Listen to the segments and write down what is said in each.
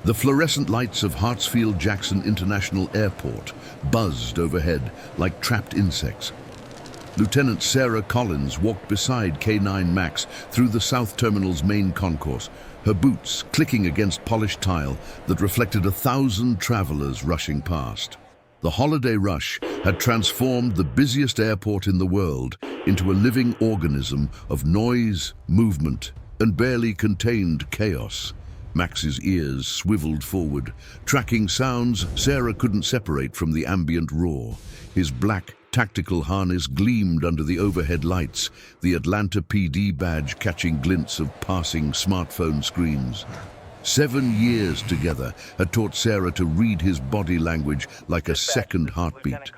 The fluorescent lights of Hartsfield-Jackson International Airport buzzed overhead like trapped insects. Lieutenant Sarah Collins walked beside K9 Max through the South Terminal's main concourse, her boots clicking against polished tile that reflected 1,000 travelers rushing past. The holiday rush had transformed the busiest airport in the world into a living organism of noise, movement, and barely contained chaos. Max's ears swiveled forward, tracking sounds Sarah couldn't separate from the ambient roar. His black tactical harness gleamed under the overhead lights, the Atlanta PD badge catching glints of passing smartphone screens. 7 years together had taught Sarah to read his body language like a second heartbeat.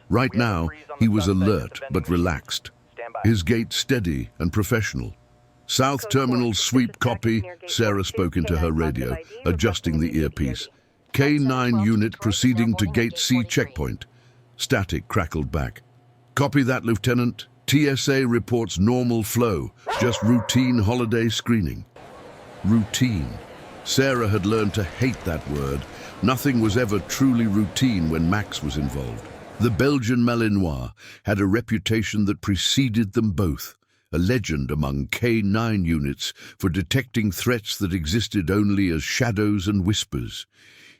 Right now, he was alert but relaxed, his gait steady and professional. South Terminal sweep copy, Sarah spoke into her radio, adjusting the earpiece. K9 unit proceeding to Gate C checkpoint. Static crackled back. Copy that, Lieutenant. TSA reports normal flow, just routine holiday screening. Routine. Sarah had learned to hate that word. Nothing was ever truly routine when Max was involved. The Belgian Malinois had a reputation that preceded them both. A legend among K9 units for detecting threats that existed only as shadows and whispers.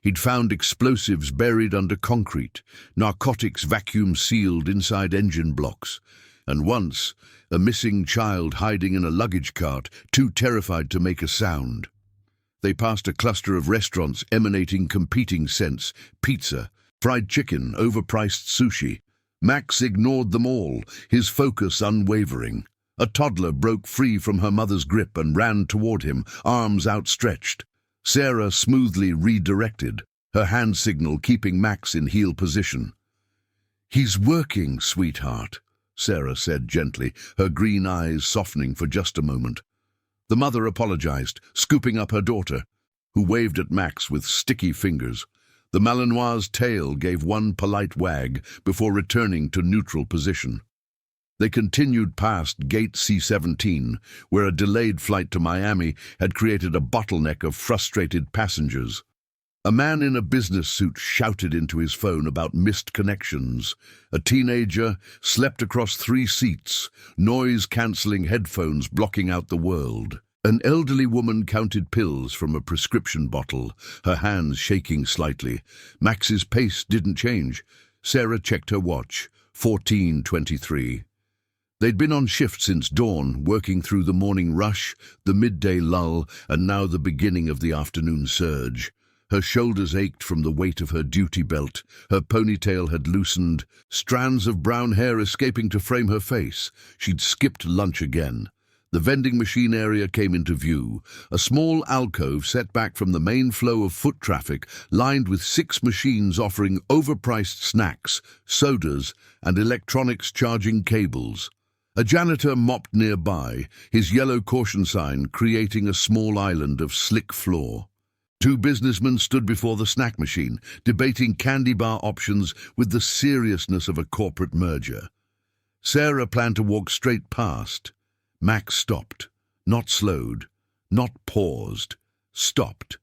He'd found explosives buried under concrete, narcotics vacuum-sealed inside engine blocks, and once, a missing child hiding in a luggage cart, too terrified to make a sound. They passed a cluster of restaurants emanating competing scents: pizza, fried chicken, overpriced sushi. Max ignored them all, his focus unwavering. A toddler broke free from her mother's grip and ran toward him, arms outstretched. Sarah smoothly redirected, her hand signal keeping Max in heel position. "He's working, sweetheart," Sarah said gently, her green eyes softening for just a moment. The mother apologized, scooping up her daughter, who waved at Max with sticky fingers. The Malinois' tail gave one polite wag before returning to neutral position. They continued past Gate C-17, where a delayed flight to Miami had created a bottleneck of frustrated passengers. A man in a business suit shouted into his phone about missed connections. A teenager slept across 3 seats, noise-cancelling headphones blocking out the world. An elderly woman counted pills from a prescription bottle, her hands shaking slightly. Max's pace didn't change. Sarah checked her watch, 14:23. They'd been on shift since dawn, working through the morning rush, the midday lull, and now the beginning of the afternoon surge. Her shoulders ached from the weight of her duty belt. Her ponytail had loosened, strands of brown hair escaping to frame her face. She'd skipped lunch again. The vending machine area came into view, a small alcove set back from the main flow of foot traffic, lined with 6 machines offering overpriced snacks, sodas, and electronics charging cables. A janitor mopped nearby, his yellow caution sign creating a small island of slick floor. 2 businessmen stood before the snack machine, debating candy bar options with the seriousness of a corporate merger. Sarah planned to walk straight past. Max stopped, not slowed, not paused, stopped.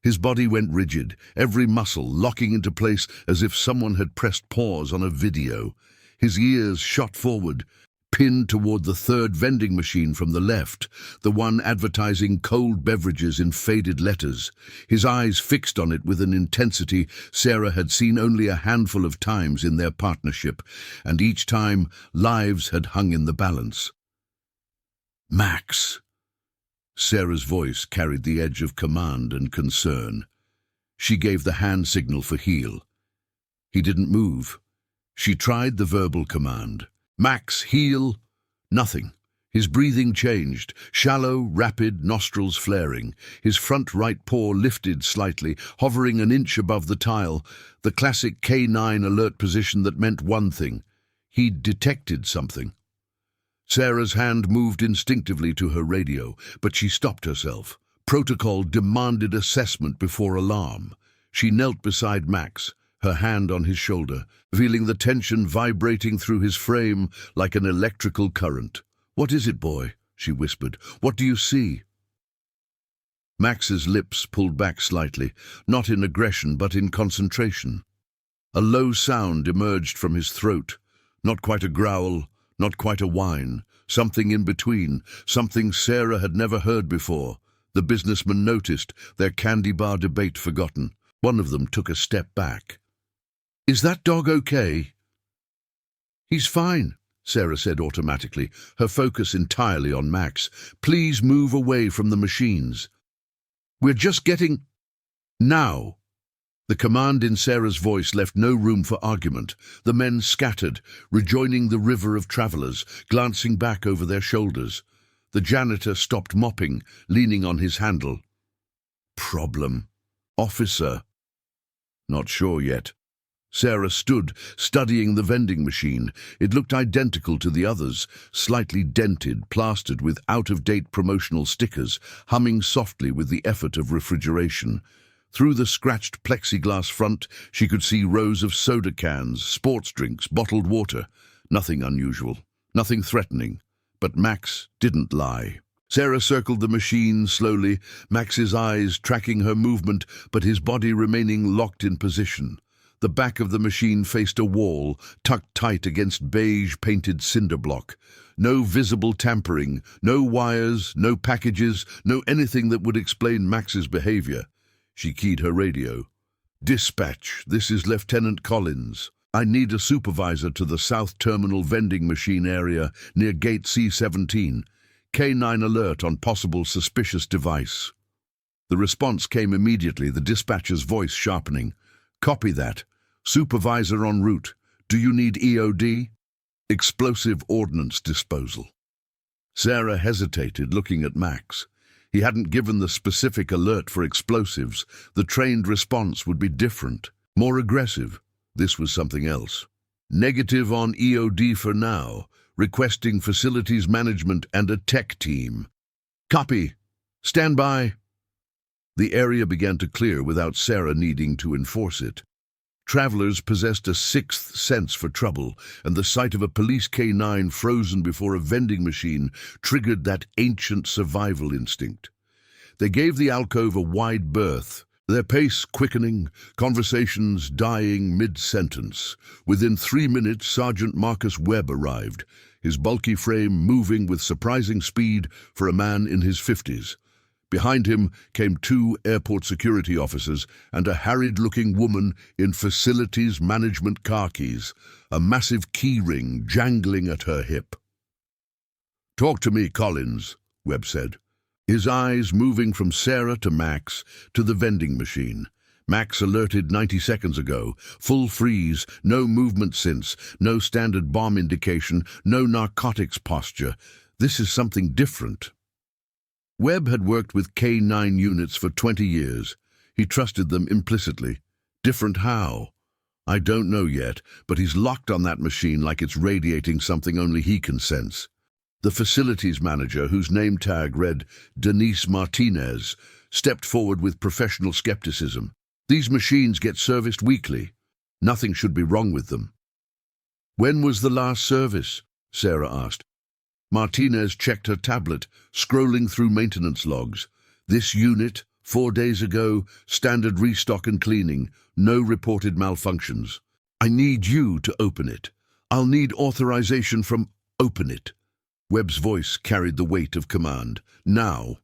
His body went rigid, every muscle locking into place as if someone had pressed pause on a video. His ears shot forward, pinned toward the 3rd vending machine from the left, the one advertising cold beverages in faded letters. His eyes fixed on it with an intensity Sarah had seen only a handful of times in their partnership, and each time lives had hung in the balance. "Max!" Sarah's voice carried the edge of command and concern. She gave the hand signal for heel. He didn't move. She tried the verbal command. "Max, heel!" Nothing. His breathing changed, shallow, rapid, nostrils flaring. His front right paw lifted slightly, hovering an inch above the tile, the classic K9 alert position that meant one thing: he'd detected something. Sarah's hand moved instinctively to her radio, but she stopped herself. Protocol demanded assessment before alarm. She knelt beside Max, her hand on his shoulder, feeling the tension vibrating through his frame like an electrical current. "What is it, boy?" she whispered. "What do you see?" Max's lips pulled back slightly, not in aggression but in concentration. A low sound emerged from his throat, not quite a growl, not quite a whine, something in between, something Sarah had never heard before. The businessmen noticed, their candy bar debate forgotten. One of them took a step back. "Is that dog okay?" "He's fine," Sarah said automatically, her focus entirely on Max. "Please move away from the machines. We're just getting—" "Now!" The command in Sarah's voice left no room for argument. The men scattered, rejoining the river of travelers, glancing back over their shoulders. The janitor stopped mopping, leaning on his handle. "Problem. Officer." "Not sure yet." Sarah stood, studying the vending machine. It looked identical to the others, slightly dented, plastered with out-of-date promotional stickers, humming softly with the effort of refrigeration. Through the scratched plexiglass front, she could see rows of soda cans, sports drinks, bottled water. Nothing unusual, nothing threatening. But Max didn't lie. Sarah circled the machine slowly, Max's eyes tracking her movement, but his body remaining locked in position. The back of the machine faced a wall, tucked tight against beige-painted cinder block. No visible tampering, no wires, no packages, no anything that would explain Max's behavior. She keyed her radio. "Dispatch, this is Lieutenant Collins. I need a supervisor to the South Terminal vending machine area near Gate C-17. K9 alert on possible suspicious device." The response came immediately, the dispatcher's voice sharpening. "Copy that. Supervisor en route. Do you need EOD?" "Explosive ordnance disposal." Sarah hesitated, looking at Max. He hadn't given the specific alert for explosives. The trained response would be different, more aggressive. This was something else. "Negative on EOD for now. Requesting facilities management and a tech team." "Copy. Stand by." The area began to clear without Sarah needing to enforce it. Travelers possessed a sixth sense for trouble, and the sight of a police K9 frozen before a vending machine triggered that ancient survival instinct. They gave the alcove a wide berth, their pace quickening, conversations dying mid-sentence. Within 3 minutes, Sergeant Marcus Webb arrived, his bulky frame moving with surprising speed for a man in his 50s. Behind him came 2 airport security officers and a harried-looking woman in facilities management khakis, a massive key ring jangling at her hip. "Talk to me, Collins," Webb said, his eyes moving from Sarah to Max to the vending machine. Max alerted 90 seconds ago. Full freeze, no movement since, no standard bomb indication, no narcotics posture. This is something different. Webb had worked with K9 units for 20 years. He trusted them implicitly. Different how? I don't know yet, but he's locked on that machine like it's radiating something only he can sense. The facilities manager, whose name tag read Denise Martinez, stepped forward with professional skepticism. "These machines get serviced weekly. Nothing should be wrong with them." "When was the last service?" Sarah asked. Martinez checked her tablet, scrolling through maintenance logs. "This unit, 4 days ago, standard restock and cleaning, no reported malfunctions. I need you to open it. I'll need authorization from—" "Open it." Webb's voice carried the weight of command. "Now."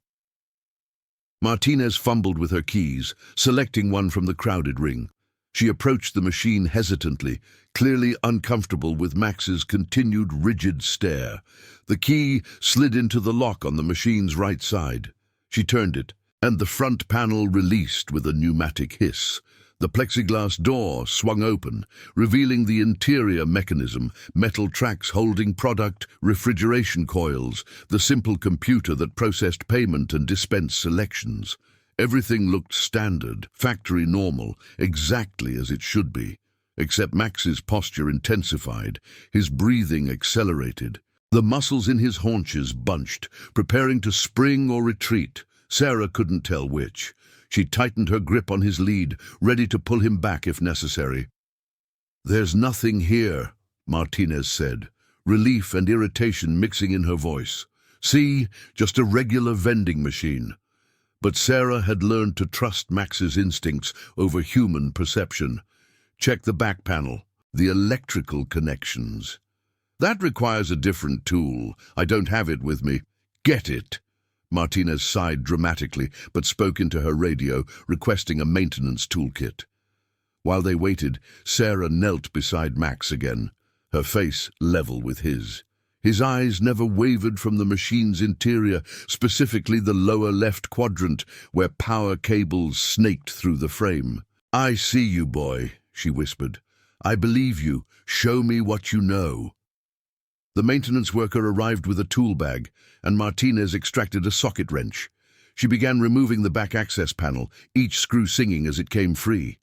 Martinez fumbled with her keys, selecting one from the crowded ring. She approached the machine hesitantly, clearly uncomfortable with Max's continued rigid stare. The key slid into the lock on the machine's right side. She turned it, and the front panel released with a pneumatic hiss. The plexiglass door swung open, revealing the interior mechanism, metal tracks holding product, refrigeration coils, the simple computer that processed payment and dispensed selections. Everything looked standard, factory normal, exactly as it should be. Except Max's posture intensified, his breathing accelerated. The muscles in his haunches bunched, preparing to spring or retreat. Sarah couldn't tell which. She tightened her grip on his lead, ready to pull him back if necessary. "There's nothing here," Martinez said, relief and irritation mixing in her voice. "See, just a regular vending machine." But Sarah had learned to trust Max's instincts over human perception. Check the back panel, the electrical connections. That requires a different tool. I don't have it with me. Get it. Martinez sighed dramatically, but spoke into her radio, requesting a maintenance toolkit. While they waited, Sarah knelt beside Max again, her face level with his. His eyes never wavered from the machine's interior, specifically the lower left quadrant, where power cables snaked through the frame. "I see you, boy," she whispered. "I believe you. Show me what you know." The maintenance worker arrived with a tool bag, and Martinez extracted a socket wrench. She began removing the back access panel, each screw singing as it came free.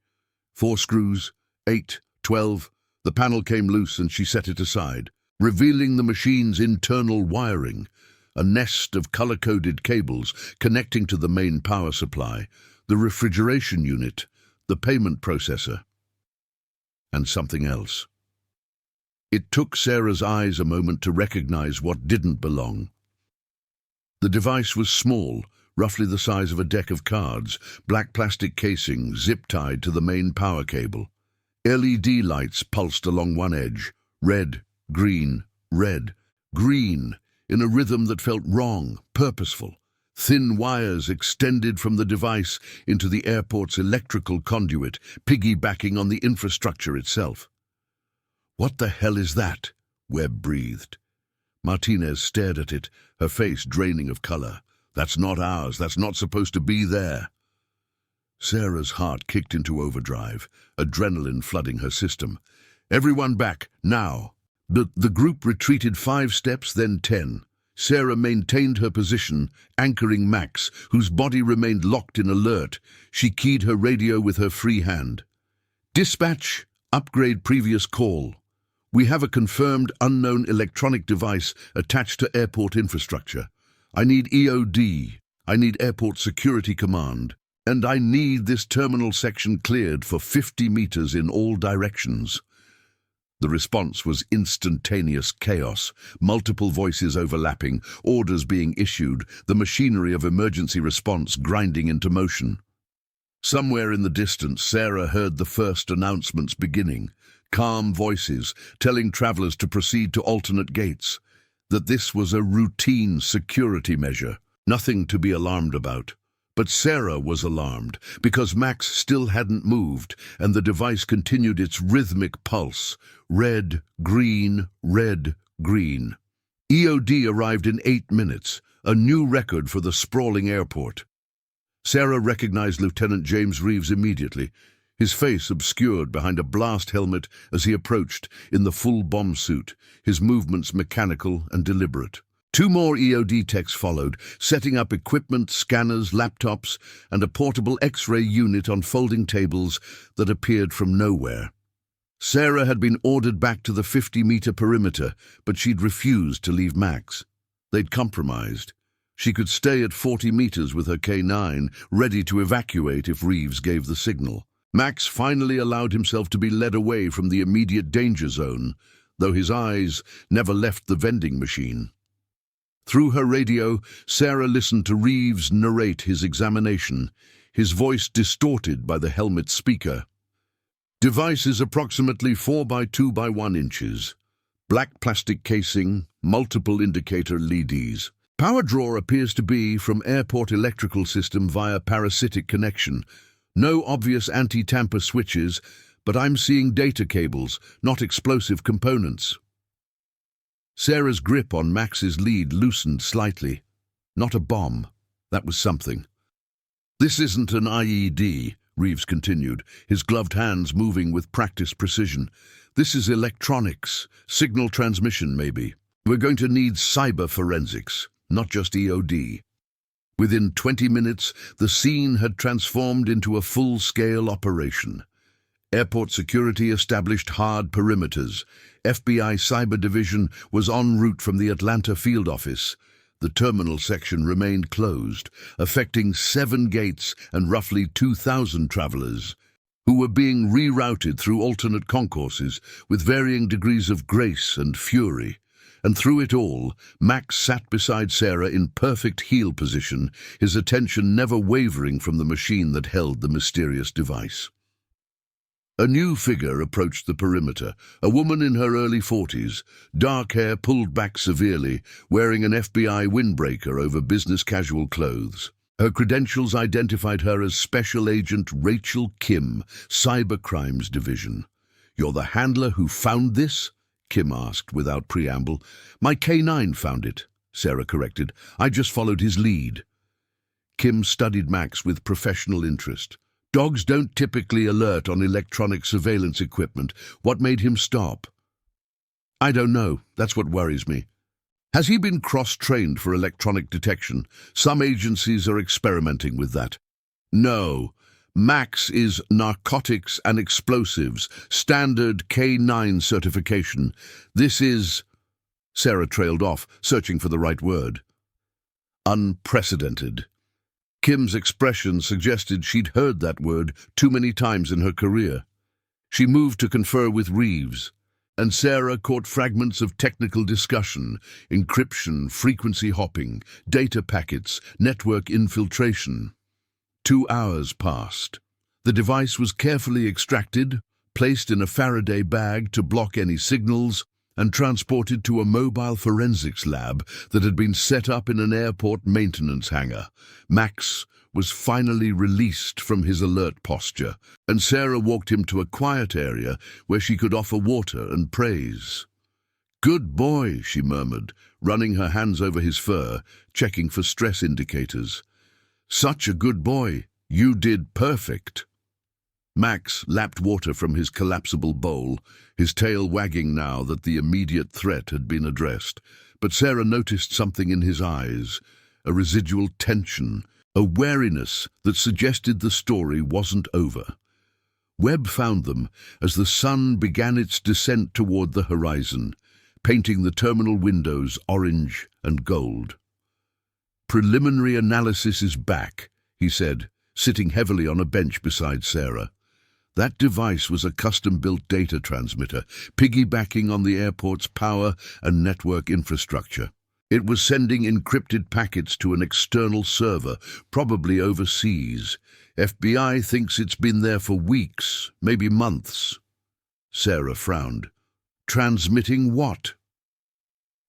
4 screws, 8, 12. The panel came loose and she set it aside, revealing the machine's internal wiring, a nest of color-coded cables connecting to the main power supply, the refrigeration unit, the payment processor, and something else. It took Sarah's eyes a moment to recognize what didn't belong. The device was small, roughly the size of a deck of cards, black plastic casing zip-tied to the main power cable. LED lights pulsed along one edge, red, green, in a rhythm that felt wrong, purposeful. Thin wires extended from the device into the airport's electrical conduit, piggybacking on the infrastructure itself. "What the hell is that?" Webb breathed. Martinez stared at it, her face draining of color. "That's not ours. That's not supposed to be there." Sarah's heart kicked into overdrive, adrenaline flooding her system. "Everyone back, now." The group retreated 5 steps, then 10. Sarah maintained her position, anchoring Max, whose body remained locked in alert. She keyed her radio with her free hand. "Dispatch, upgrade previous call. We have a confirmed unknown electronic device attached to airport infrastructure. I need EOD. I need Airport Security Command. And I need this terminal section cleared for 50 meters in all directions." The response was instantaneous chaos, multiple voices overlapping, orders being issued, the machinery of emergency response grinding into motion. Somewhere in the distance, Sarah heard the first announcements beginning, calm voices telling travelers to proceed to alternate gates, that this was a routine security measure, nothing to be alarmed about. But Sarah was alarmed, because Max still hadn't moved, and the device continued its rhythmic pulse. Red, green, red, green. EOD arrived in 8 minutes, a new record for the sprawling airport. Sarah recognized Lieutenant James Reeves immediately, his face obscured behind a blast helmet as he approached in the full bomb suit, his movements mechanical and deliberate. 2 more EOD techs followed, setting up equipment, scanners, laptops, and a portable X-ray unit on folding tables that appeared from nowhere. Sarah had been ordered back to the 50-meter perimeter, but she'd refused to leave Max. They'd compromised. She could stay at 40 meters with her K9, ready to evacuate if Reeves gave the signal. Max finally allowed himself to be led away from the immediate danger zone, though his eyes never left the vending machine. Through her radio, Sarah listened to Reeves narrate his examination, his voice distorted by the helmet speaker. "Device is approximately 4 by 2 by 1 inches. Black plastic casing, multiple indicator LEDs. Power draw appears to be from airport electrical system via parasitic connection. No obvious anti-tamper switches, but I'm seeing data cables, not explosive components." Sarah's grip on Max's lead loosened slightly. Not a bomb. That was something. "This isn't an IED," Reeves continued, his gloved hands moving with practiced precision. "This is electronics, signal transmission maybe. We're going to need cyber forensics, not just EOD." Within 20 minutes, the scene had transformed into a full-scale operation. Airport security established hard perimeters. FBI Cyber Division was en route from the Atlanta field office. The terminal section remained closed, affecting 7 gates and roughly 2,000 travelers, who were being rerouted through alternate concourses with varying degrees of grace and fury. And through it all, Max sat beside Sarah in perfect heel position, his attention never wavering from the machine that held the mysterious device. A new figure approached the perimeter, a woman in her early 40s, dark hair pulled back severely, wearing an FBI windbreaker over business-casual clothes. Her credentials identified her as Special Agent Rachel Kim, Cybercrimes Division. "You're the handler who found this?" Kim asked without preamble. "My K9 found it," Sarah corrected. "I just followed his lead." Kim studied Max with professional interest. "Dogs don't typically alert on electronic surveillance equipment. What made him stop?" "I don't know. That's what worries me." "Has he been cross-trained for electronic detection? Some agencies are experimenting with that." "No. Max is Narcotics and Explosives, standard K9 certification. This is—" Sarah trailed off, searching for the right word. "Unprecedented." Kim's expression suggested she'd heard that word too many times in her career. She moved to confer with Reeves, and Sarah caught fragments of technical discussion: encryption, frequency hopping, data packets, network infiltration. 2 hours passed. The device was carefully extracted, placed in a Faraday bag to block any signals, and transported to a mobile forensics lab that had been set up in an airport maintenance hangar. Max was finally released from his alert posture, and Sarah walked him to a quiet area where she could offer water and praise. "Good boy," she murmured, running her hands over his fur, checking for stress indicators. "Such a good boy. You did perfect." Max lapped water from his collapsible bowl, his tail wagging now that the immediate threat had been addressed. But Sarah noticed something in his eyes, a residual tension, a wariness that suggested the story wasn't over. Webb found them as the sun began its descent toward the horizon, painting the terminal windows orange and gold. "Preliminary analysis is back," he said, sitting heavily on a bench beside Sarah. That device was a custom-built data transmitter, piggybacking on the airport's power and network infrastructure. It was sending encrypted packets to an external server, probably overseas. FBI thinks it's been there for weeks, maybe months. Sarah frowned. "Transmitting what?"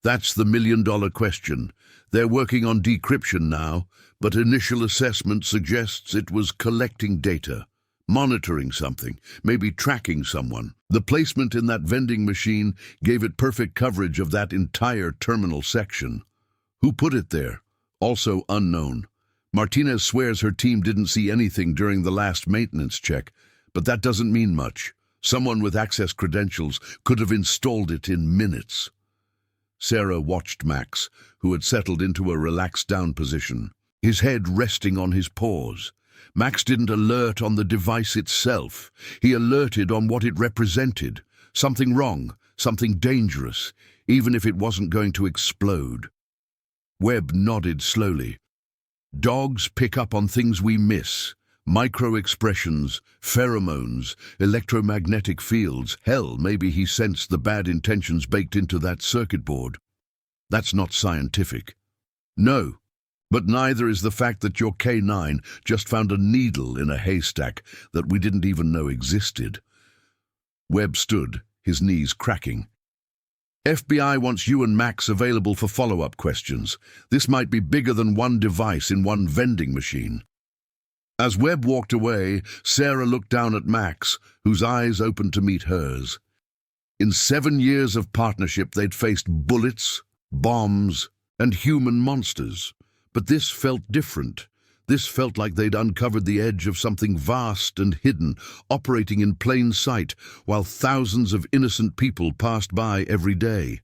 "That's the million-dollar question. They're working on decryption now, but initial assessment suggests it was collecting data, monitoring something, maybe tracking someone. The placement in that vending machine gave it perfect coverage of that entire terminal section. Who put it there? Also unknown. Martinez swears her team didn't see anything during the last maintenance check, but that doesn't mean much. Someone with access credentials could have installed it in minutes." Sarah watched Max, who had settled into a relaxed down position, his head resting on his paws. Max didn't alert on the device itself. He alerted on what it represented. Something wrong, something dangerous, even if it wasn't going to explode. Webb nodded slowly. "Dogs pick up on things we miss. Micro-expressions, pheromones, electromagnetic fields. Hell, maybe he sensed the bad intentions baked into that circuit board." "That's not scientific." "No. But neither is the fact that your K9 just found a needle in a haystack that we didn't even know existed." Webb stood, his knees cracking. "FBI wants you and Max available for follow-up questions. This might be bigger than one device in one vending machine." As Webb walked away, Sarah looked down at Max, whose eyes opened to meet hers. In 7 years of partnership, they'd faced bullets, bombs, and human monsters. But this felt different. This felt like they'd uncovered the edge of something vast and hidden, operating in plain sight, while thousands of innocent people passed by every day.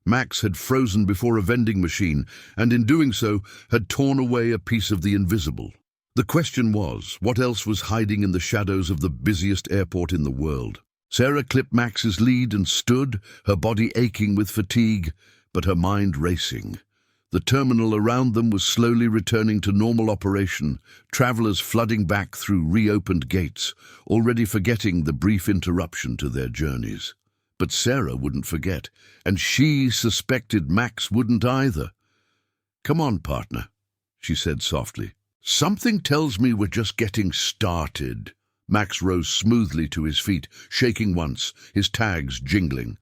Max had frozen before a vending machine, and in doing so had torn away a piece of the invisible. The question was, what else was hiding in the shadows of the busiest airport in the world? Sarah clipped Max's lead and stood, her body aching with fatigue, but her mind racing. The terminal around them was slowly returning to normal operation, travelers flooding back through reopened gates, already forgetting the brief interruption to their journeys. But Sarah wouldn't forget, and she suspected Max wouldn't either. "Come on, partner," she said softly. "Something tells me we're just getting started." Max rose smoothly to his feet, shaking once, his tags jingling.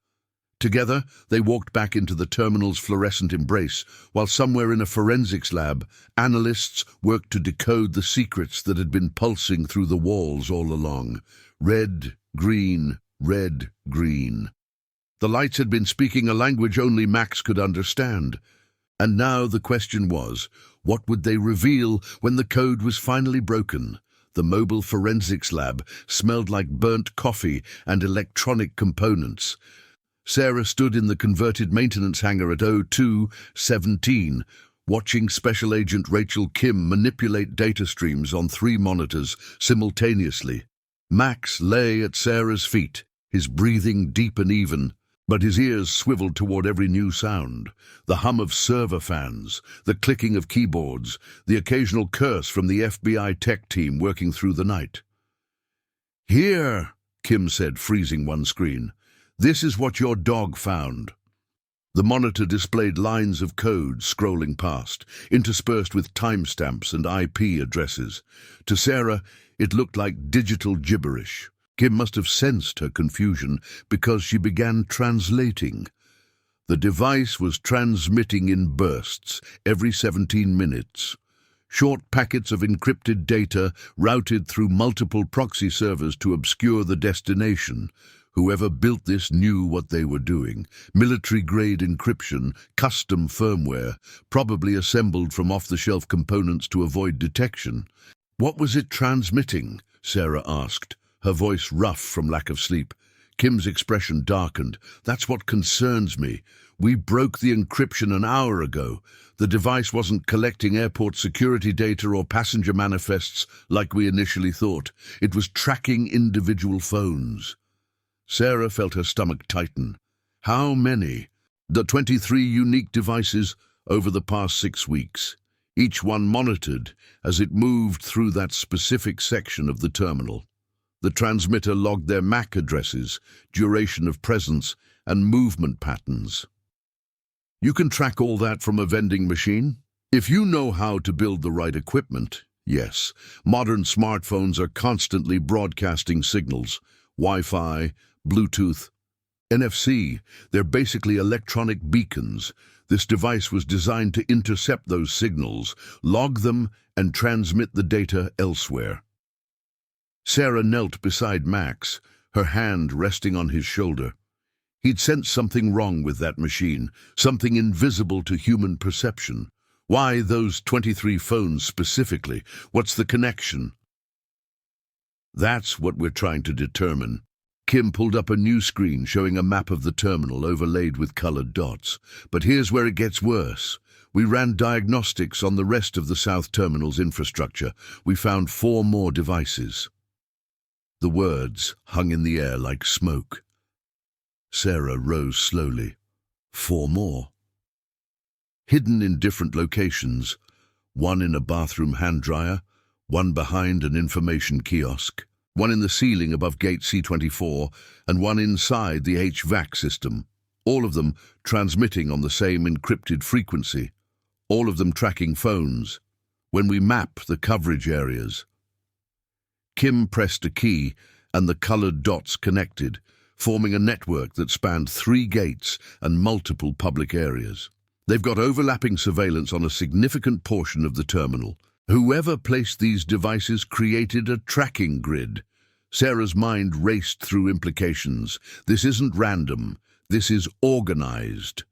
Together, they walked back into the terminal's fluorescent embrace, while somewhere in a forensics lab, analysts worked to decode the secrets that had been pulsing through the walls all along. Red, green, red, green. The lights had been speaking a language only Max could understand. And now the question was, what would they reveal when the code was finally broken? The mobile forensics lab smelled like burnt coffee and electronic components. Sarah stood in the converted maintenance hangar at 02:17, watching Special Agent Rachel Kim manipulate data streams on 3 monitors simultaneously. Max lay at Sarah's feet, his breathing deep and even, but his ears swiveled toward every new sound. The hum of server fans, the clicking of keyboards, the occasional curse from the FBI tech team working through the night. "Here," Kim said, freezing one screen. "This is what your dog found." The monitor displayed lines of code scrolling past, interspersed with timestamps and IP addresses. To Sarah, it looked like digital gibberish. Kim must have sensed her confusion because she began translating. The device was transmitting in bursts every 17 minutes. Short packets of encrypted data routed through multiple proxy servers to obscure the destination. Whoever built this knew what they were doing. Military-grade encryption, custom firmware, probably assembled from off-the-shelf components to avoid detection. "What was it transmitting?" Sarah asked, her voice rough from lack of sleep. Kim's expression darkened. "That's what concerns me. We broke the encryption an hour ago. The device wasn't collecting airport security data or passenger manifests like we initially thought. It was tracking individual phones." Sarah felt her stomach tighten. How many? The 23 unique devices over the past 6 weeks. Each one monitored as it moved through that specific section of the terminal. The transmitter logged their MAC addresses, duration of presence, and movement patterns. You can track all that from a vending machine? If you know how to build the right equipment, yes. Modern smartphones are constantly broadcasting signals. Wi-Fi, Bluetooth, NFC, they're basically electronic beacons. This device was designed to intercept those signals, log them, and transmit the data elsewhere. Sarah knelt beside Max, her hand resting on his shoulder. He'd sensed something wrong with that machine, something invisible to human perception. Why those 23 phones specifically? What's the connection? That's what we're trying to determine. Kim pulled up a new screen showing a map of the terminal overlaid with colored dots. But here's where it gets worse. We ran diagnostics on the rest of the South Terminal's infrastructure. We found 4 more devices. The words hung in the air like smoke. Sarah rose slowly. 4 more. Hidden in different locations. One in a bathroom hand dryer, one behind an information kiosk, one in the ceiling above gate C24, and one inside the HVAC system. All of them transmitting on the same encrypted frequency. All of them tracking phones. When we map the coverage areas. Kim pressed a key, and the colored dots connected, forming a network that spanned 3 gates and multiple public areas. They've got overlapping surveillance on a significant portion of the terminal. Whoever placed these devices created a tracking grid. Sarah's mind raced through implications. This isn't random. This is organized.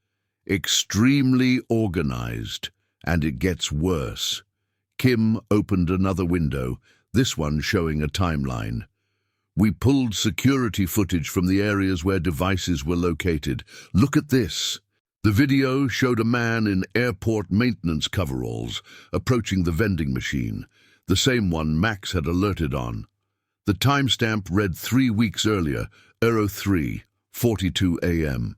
Extremely organized. And it gets worse. Kim opened another window, this one showing a timeline. We pulled security footage from the areas where devices were located. Look at this. The video showed a man in airport maintenance coveralls approaching the vending machine, the same one Max had alerted on. The timestamp read 3 weeks earlier, 03:42 a.m.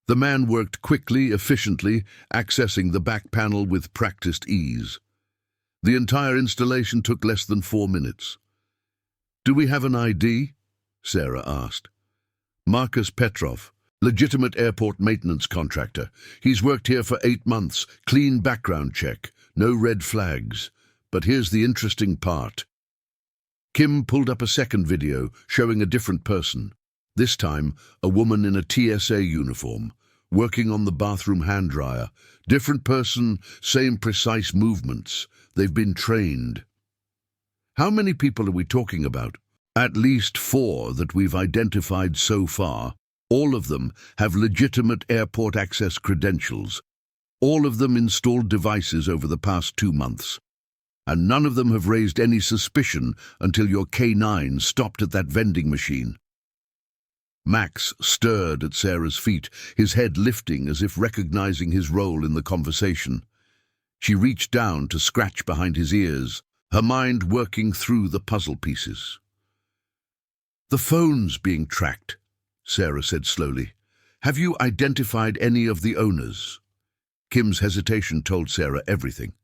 The man worked quickly, efficiently, accessing the back panel with practiced ease. The entire installation took less than 4 minutes. "Do we have an ID?" Sarah asked. Marcus Petrov, legitimate airport maintenance contractor. He's worked here for 8 months, clean background check, no red flags. But here's the interesting part. Kim pulled up a second video showing a different person. This time, a woman in a TSA uniform, working on the bathroom hand dryer. Different person, same precise movements. They've been trained. How many people are we talking about? At least 4 that we've identified so far. All of them have legitimate airport access credentials. All of them installed devices over the past 2 months. And none of them have raised any suspicion until your K9 stopped at that vending machine. Max stirred at Sarah's feet, his head lifting as if recognizing his role in the conversation. She reached down to scratch behind his ears, her mind working through the puzzle pieces. "The phone's being tracked," Sarah said slowly. "Have you identified any of the owners?" Kim's hesitation told Sarah everything.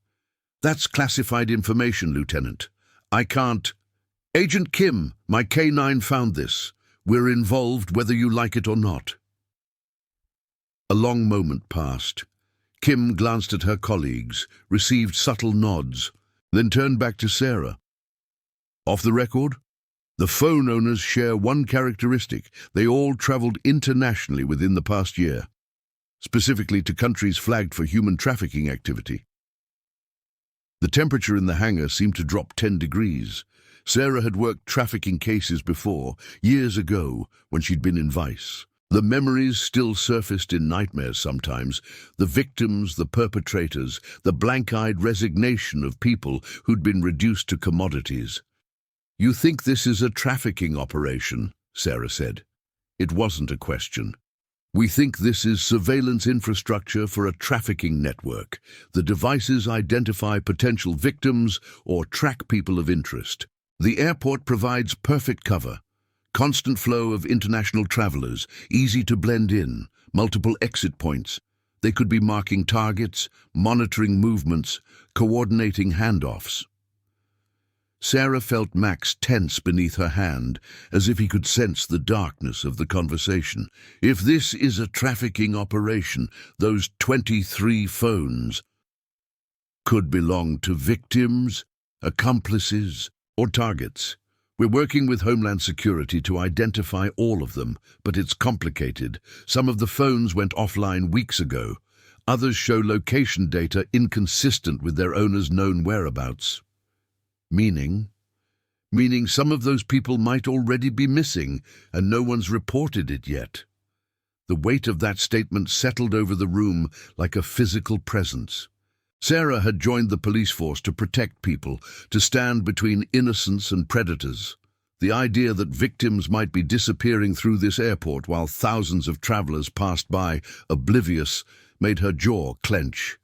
"That's classified information, Lieutenant. I can't—" "Agent Kim, my K9 found this. We're involved whether you like it or not." A long moment passed. Kim glanced at her colleagues, received subtle nods, then turned back to Sarah. "Off the record? The phone owners share one characteristic. They all traveled internationally within the past year, specifically to countries flagged for human trafficking activity." The temperature in the hangar seemed to drop 10 degrees. Sarah had worked trafficking cases before, years ago, when she'd been in Vice. The memories still surfaced in nightmares sometimes. The victims, the perpetrators, the blank-eyed resignation of people who'd been reduced to commodities. "You think this is a trafficking operation?" Sarah said. It wasn't a question. "We think this is surveillance infrastructure for a trafficking network. The devices identify potential victims or track people of interest. The airport provides perfect cover. Constant flow of international travelers, easy to blend in, multiple exit points. They could be marking targets, monitoring movements, coordinating handoffs." Sarah felt Max tense beneath her hand, as if he could sense the darkness of the conversation. If this is a trafficking operation, those 23 phones could belong to victims, accomplices, or targets. "We're working with Homeland Security to identify all of them, but it's complicated. Some of the phones went offline weeks ago. Others show location data inconsistent with their owners' known whereabouts." Meaning some of those people might already be missing, and no one's reported it yet. The weight of that statement settled over the room like a physical presence. Sarah had joined the police force to protect people, to stand between innocents and predators. The idea that victims might be disappearing through this airport while thousands of travelers passed by, oblivious, made her jaw clench.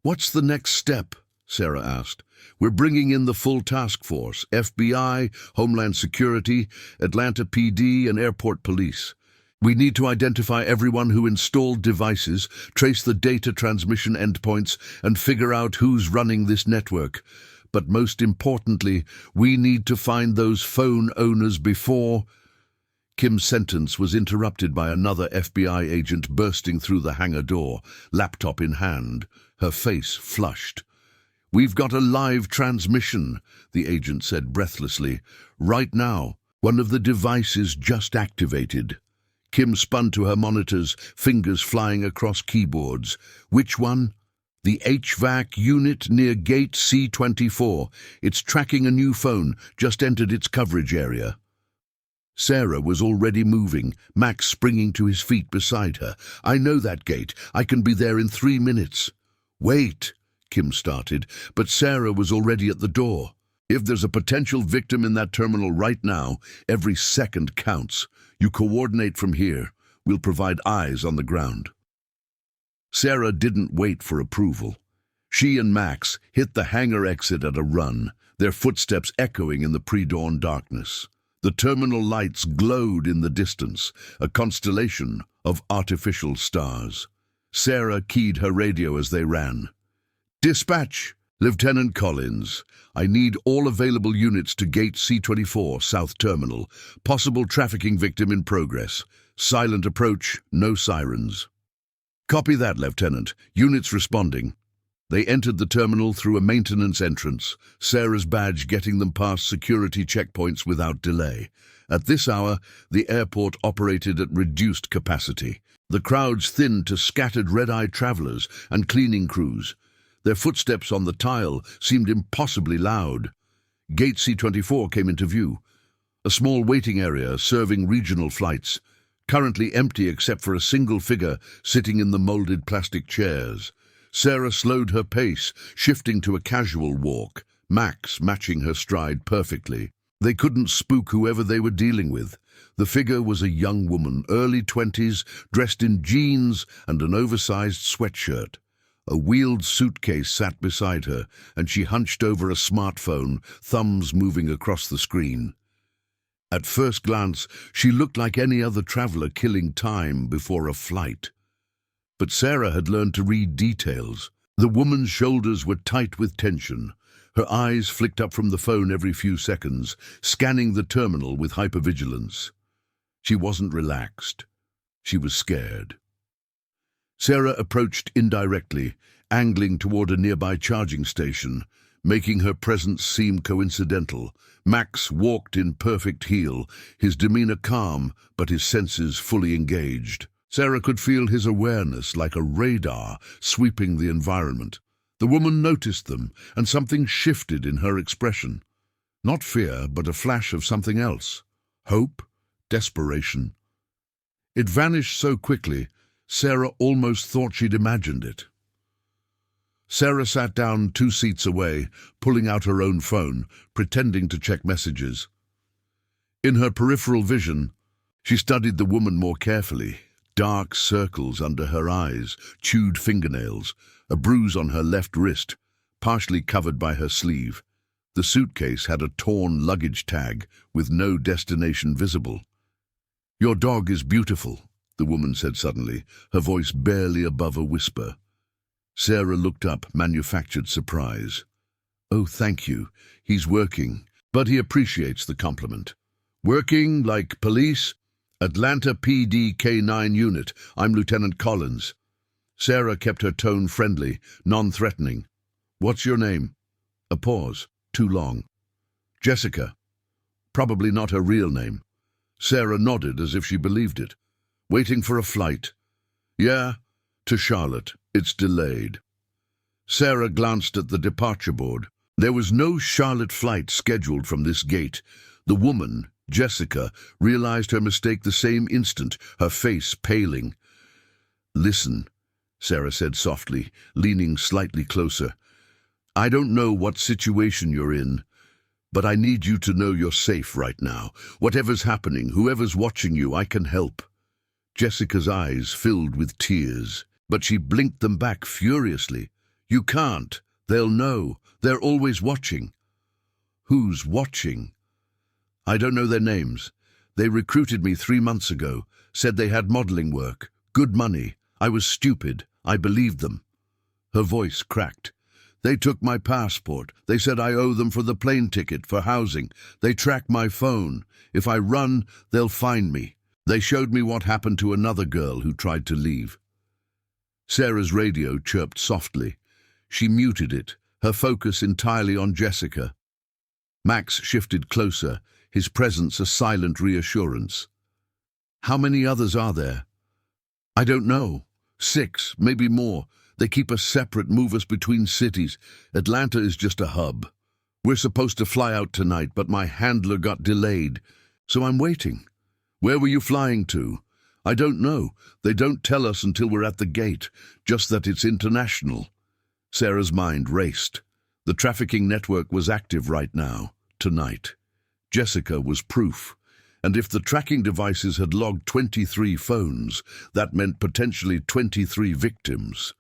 "What's the next step?" Sarah asked. "We're bringing in the full task force, FBI, Homeland Security, Atlanta PD, and airport police. We need to identify everyone who installed devices, trace the data transmission endpoints, and figure out who's running this network. But most importantly, we need to find those phone owners before—" Kim's sentence was interrupted by another FBI agent bursting through the hangar door, laptop in hand, her face flushed. "We've got a live transmission," the agent said breathlessly. "Right now, one of the devices just activated." Kim spun to her monitors, fingers flying across keyboards. "Which one?" "The HVAC unit near gate C24. It's tracking a new phone, just entered its coverage area." Sarah was already moving, Max springing to his feet beside her. "I know that gate. I can be there in 3 minutes." "Wait," Kim started, but Sarah was already at the door. "If there's a potential victim in that terminal right now, every second counts. You coordinate from here. We'll provide eyes on the ground." Sarah didn't wait for approval. She and Max hit the hangar exit at a run, their footsteps echoing in the pre-dawn darkness. The terminal lights glowed in the distance, a constellation of artificial stars. Sarah keyed her radio as they ran. "Dispatch, Lieutenant Collins, I need all available units to Gate C-24, South Terminal. Possible trafficking victim in progress. Silent approach, no sirens. Copy that, Lieutenant. Units responding. They entered the terminal through a maintenance entrance, Sarah's badge getting them past security checkpoints without delay. At this hour, the airport operated at reduced capacity. The crowds thinned to scattered red-eyed travelers and cleaning crews. Their footsteps on the tile seemed impossibly loud. Gate C-24 came into view, a small waiting area serving regional flights, currently empty except for a single figure sitting in the molded plastic chairs. Sarah slowed her pace, shifting to a casual walk, Max matching her stride perfectly. They couldn't spook whoever they were dealing with. The figure was a young woman, early 20s, dressed in jeans and an oversized sweatshirt. A wheeled suitcase sat beside her, and she hunched over a smartphone, thumbs moving across the screen. At first glance, she looked like any other traveler killing time before a flight. But Sarah had learned to read details. The woman's shoulders were tight with tension. Her eyes flicked up from the phone every few seconds, scanning the terminal with hypervigilance. She wasn't relaxed. She was scared. Sarah approached indirectly, angling toward a nearby charging station, making her presence seem coincidental. Max walked in perfect heel, his demeanor calm, but his senses fully engaged. Sarah could feel his awareness like a radar sweeping the environment. The woman noticed them, and something shifted in her expression. Not fear, but a flash of something else. Hope, desperation. It vanished so quickly, Sarah almost thought she'd imagined it. Sarah sat down 2 seats away, pulling out her own phone, pretending to check messages. In her peripheral vision, she studied the woman more carefully. Dark circles under her eyes, chewed fingernails, a bruise on her left wrist, partially covered by her sleeve. The suitcase had a torn luggage tag with no destination visible. "Your dog is beautiful," the woman said suddenly, her voice barely above a whisper. Sarah looked up, manufactured surprise. "Oh, thank you. He's working, but he appreciates the compliment." "Working like police?" "Atlanta PD K9 unit. I'm Lieutenant Collins." Sarah kept her tone friendly, non-threatening. "What's your name?" A pause, too long. "Jessica." Probably not her real name. Sarah nodded as if she believed it. "Waiting for a flight?" "Yeah, to Charlotte. It's delayed." Sarah glanced at the departure board. There was no Charlotte flight scheduled from this gate. The woman, Jessica, realized her mistake the same instant, her face paling. "Listen," Sarah said softly, leaning slightly closer. "I don't know what situation you're in, but I need you to know you're safe right now. Whatever's happening, whoever's watching you, I can help." Jessica's eyes filled with tears, but she blinked them back furiously. "You can't. They'll know. They're always watching." "Who's watching?" "I don't know their names. They recruited me 3 months ago, said they had modeling work, good money. I was stupid. I believed them." Her voice cracked. "They took my passport. They said I owe them for the plane ticket, for housing. They track my phone. If I run, they'll find me. They showed me what happened to another girl who tried to leave." Sarah's radio chirped softly. She muted it, her focus entirely on Jessica. Max shifted closer, his presence a silent reassurance. "How many others are there?" "I don't know. 6, maybe more. They keep us separate, move us between cities. Atlanta is just a hub. We're supposed to fly out tonight, but my handler got delayed, so I'm waiting." "Where were you flying to?" "I don't know. They don't tell us until we're at the gate, just that it's international." Sarah's mind raced. The trafficking network was active right now, tonight. Jessica was proof. And if the tracking devices had logged 23 phones, that meant potentially 23 victims.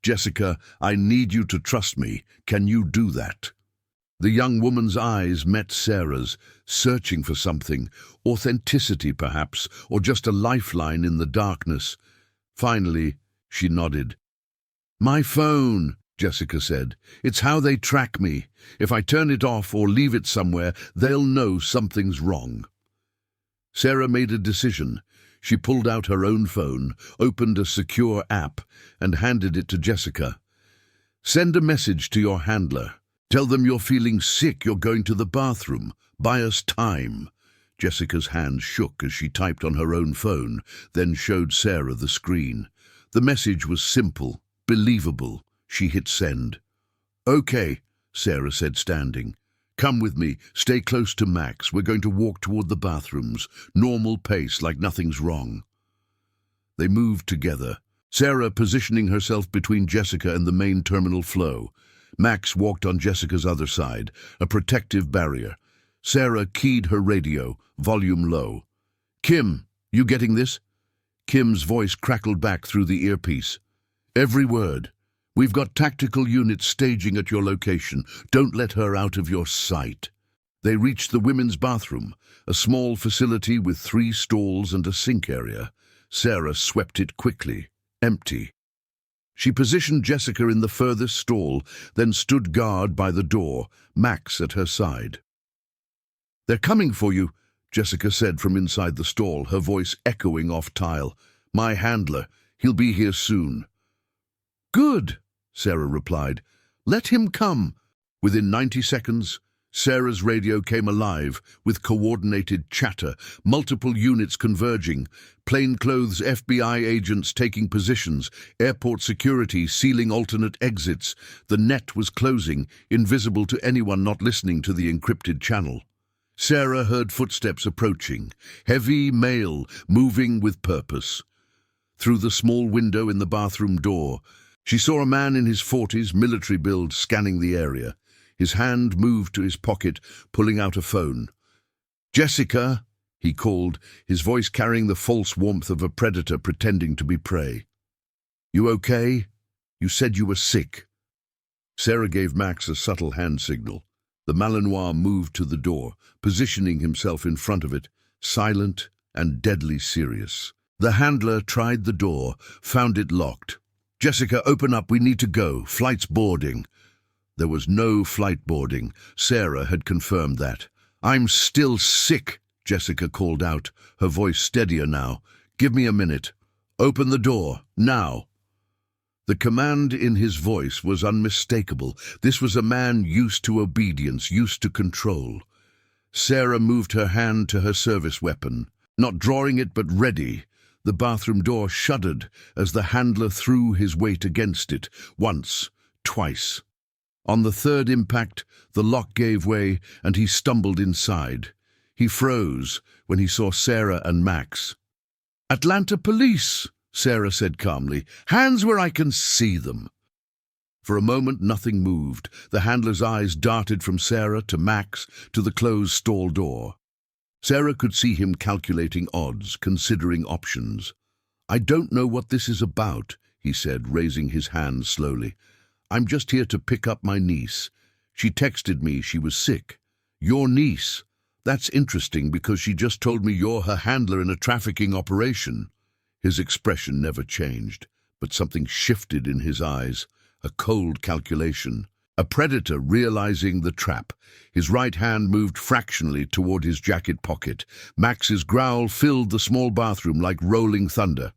"Jessica, I need you to trust me. Can you do that?" The young woman's eyes met Sarah's, searching for something, authenticity perhaps, or just a lifeline in the darkness. Finally, she nodded. "My phone," Jessica said. "It's how they track me. If I turn it off or leave it somewhere, they'll know something's wrong." Sarah made a decision. She pulled out her own phone, opened a secure app, and handed it to Jessica. "Send a message to your handler. Tell them you're feeling sick, you're going to the bathroom. Buy us time." Jessica's hand shook as she typed on her own phone, then showed Sarah the screen. The message was simple, believable. She hit send. "Okay," Sarah said, standing. "Come with me. Stay close to Max. We're going to walk toward the bathrooms. Normal pace, like nothing's wrong." They moved together, Sarah positioning herself between Jessica and the main terminal flow. Max walked on Jessica's other side, a protective barrier. Sarah keyed her radio, volume low. "Kim, you getting this?" Kim's voice crackled back through the earpiece. "Every word. We've got tactical units staging at your location. Don't let her out of your sight." They reached the women's bathroom, a small facility with 3 stalls and a sink area. Sarah swept it quickly. Empty. She positioned Jessica in the furthest stall, then stood guard by the door, Max at her side. "They're coming for you," Jessica said from inside the stall, her voice echoing off tile. "My handler. He'll be here soon." "Good," Sarah replied. "Let him come." Within 90 seconds, Sarah's radio came alive with coordinated chatter, multiple units converging, plainclothes FBI agents taking positions, airport security sealing alternate exits. The net was closing, invisible to anyone not listening to the encrypted channel. Sarah heard footsteps approaching, heavy, male, moving with purpose. Through the small window in the bathroom door, she saw a man in his 40s, military build, scanning the area. His hand moved to his pocket, pulling out a phone. "Jessica," he called, his voice carrying the false warmth of a predator pretending to be prey. "You okay? You said you were sick." Sarah gave Max a subtle hand signal. The Malinois moved to the door, positioning himself in front of it, silent and deadly serious. The handler tried the door, found it locked. "Jessica, open up, we need to go. Flight's boarding." There was no flight boarding. Sarah had confirmed that. "I'm still sick," Jessica called out, her voice steadier now. "Give me a minute. Open the door, now." The command in his voice was unmistakable. This was a man used to obedience, used to control. Sarah moved her hand to her service weapon, not drawing it but ready. The bathroom door shuddered as the handler threw his weight against it, once, twice. On the third impact, the lock gave way and he stumbled inside. He froze when he saw Sarah and Max. "Atlanta police," Sarah said calmly. "Hands where I can see them." For a moment, nothing moved. The handler's eyes darted from Sarah to Max to the closed stall door. Sarah could see him calculating odds, considering options. "I don't know what this is about," he said, raising his hand slowly. "I'm just here to pick up my niece. She texted me she was sick." "Your niece? That's interesting because she just told me you're her handler in a trafficking operation." His expression never changed, but something shifted in his eyes, a cold calculation. A predator realizing the trap. His right hand moved fractionally toward his jacket pocket. Max's growl filled the small bathroom like rolling thunder.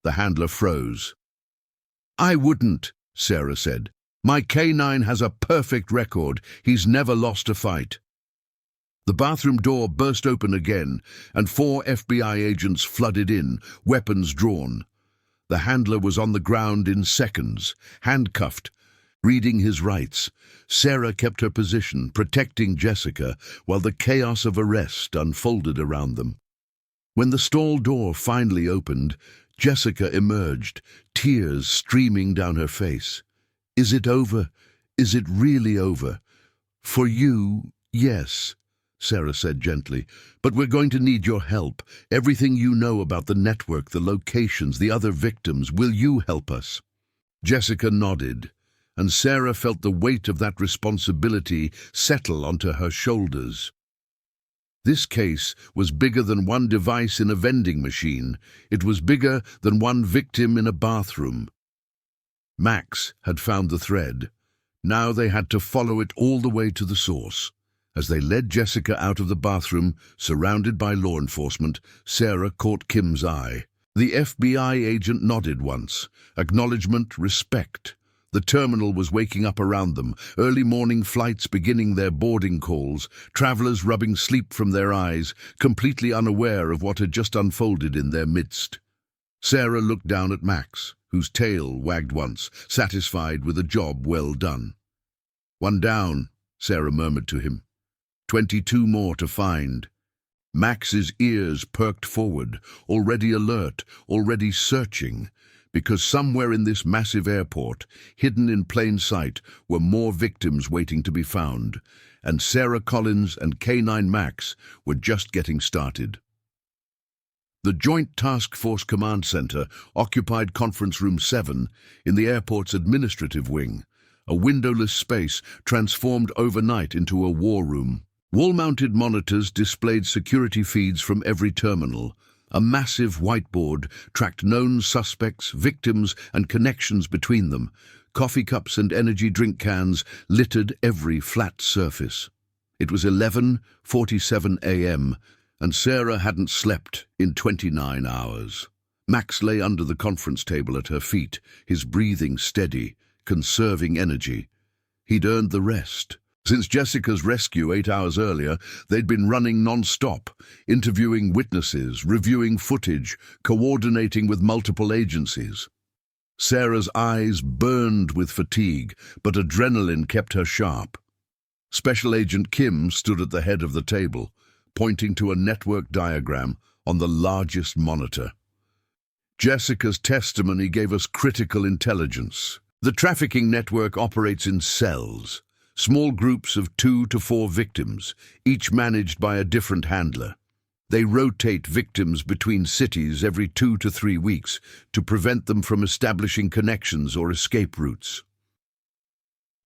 The handler froze. "I wouldn't," Sarah said. "My K9 has a perfect record. He's never lost a fight." The bathroom door burst open again, and 4 FBI agents flooded in, weapons drawn. The handler was on the ground in seconds, handcuffed, reading his rights. Sarah kept her position, protecting Jessica, while the chaos of arrest unfolded around them. When the stall door finally opened, Jessica emerged, tears streaming down her face. "Is it over? Is it really over?" "For you, yes," Sarah said gently, "but we're going to need your help. Everything you know about the network, the locations, the other victims, will you help us?" Jessica nodded, and Sarah felt the weight of that responsibility settle onto her shoulders. This case was bigger than one device in a vending machine. It was bigger than one victim in a bathroom. Max had found the thread. Now they had to follow it all the way to the source. As they led Jessica out of the bathroom, surrounded by law enforcement, Sarah caught Kim's eye. The FBI agent nodded once. Acknowledgement, respect. The terminal was waking up around them, early morning flights beginning their boarding calls, travelers rubbing sleep from their eyes, completely unaware of what had just unfolded in their midst. Sarah looked down at Max, whose tail wagged once, satisfied with a job well done. "One down," Sarah murmured to him. 22 more to find. Max's ears perked forward, already alert, already searching, because somewhere in this massive airport, hidden in plain sight, were more victims waiting to be found, and Sarah Collins and K9 Max were just getting started. The Joint Task Force Command Center occupied Conference Room 7 in the airport's administrative wing, a windowless space transformed overnight into a war room. Wall-mounted monitors displayed security feeds from every terminal. A massive whiteboard tracked known suspects, victims, and connections between them. Coffee cups and energy drink cans littered every flat surface. It was 11:47 a.m., and Sarah hadn't slept in 29 hours. Max lay under the conference table at her feet, his breathing steady, conserving energy. He'd earned the rest. Since Jessica's rescue 8 hours earlier, they'd been running non-stop, interviewing witnesses, reviewing footage, coordinating with multiple agencies. Sarah's eyes burned with fatigue, but adrenaline kept her sharp. Special Agent Kim stood at the head of the table, pointing to a network diagram on the largest monitor. "Jessica's testimony gave us critical intelligence. The trafficking network operates in cells. Small groups of 2 to 4 victims, each managed by a different handler. They rotate victims between cities every 2 to 3 weeks to prevent them from establishing connections or escape routes."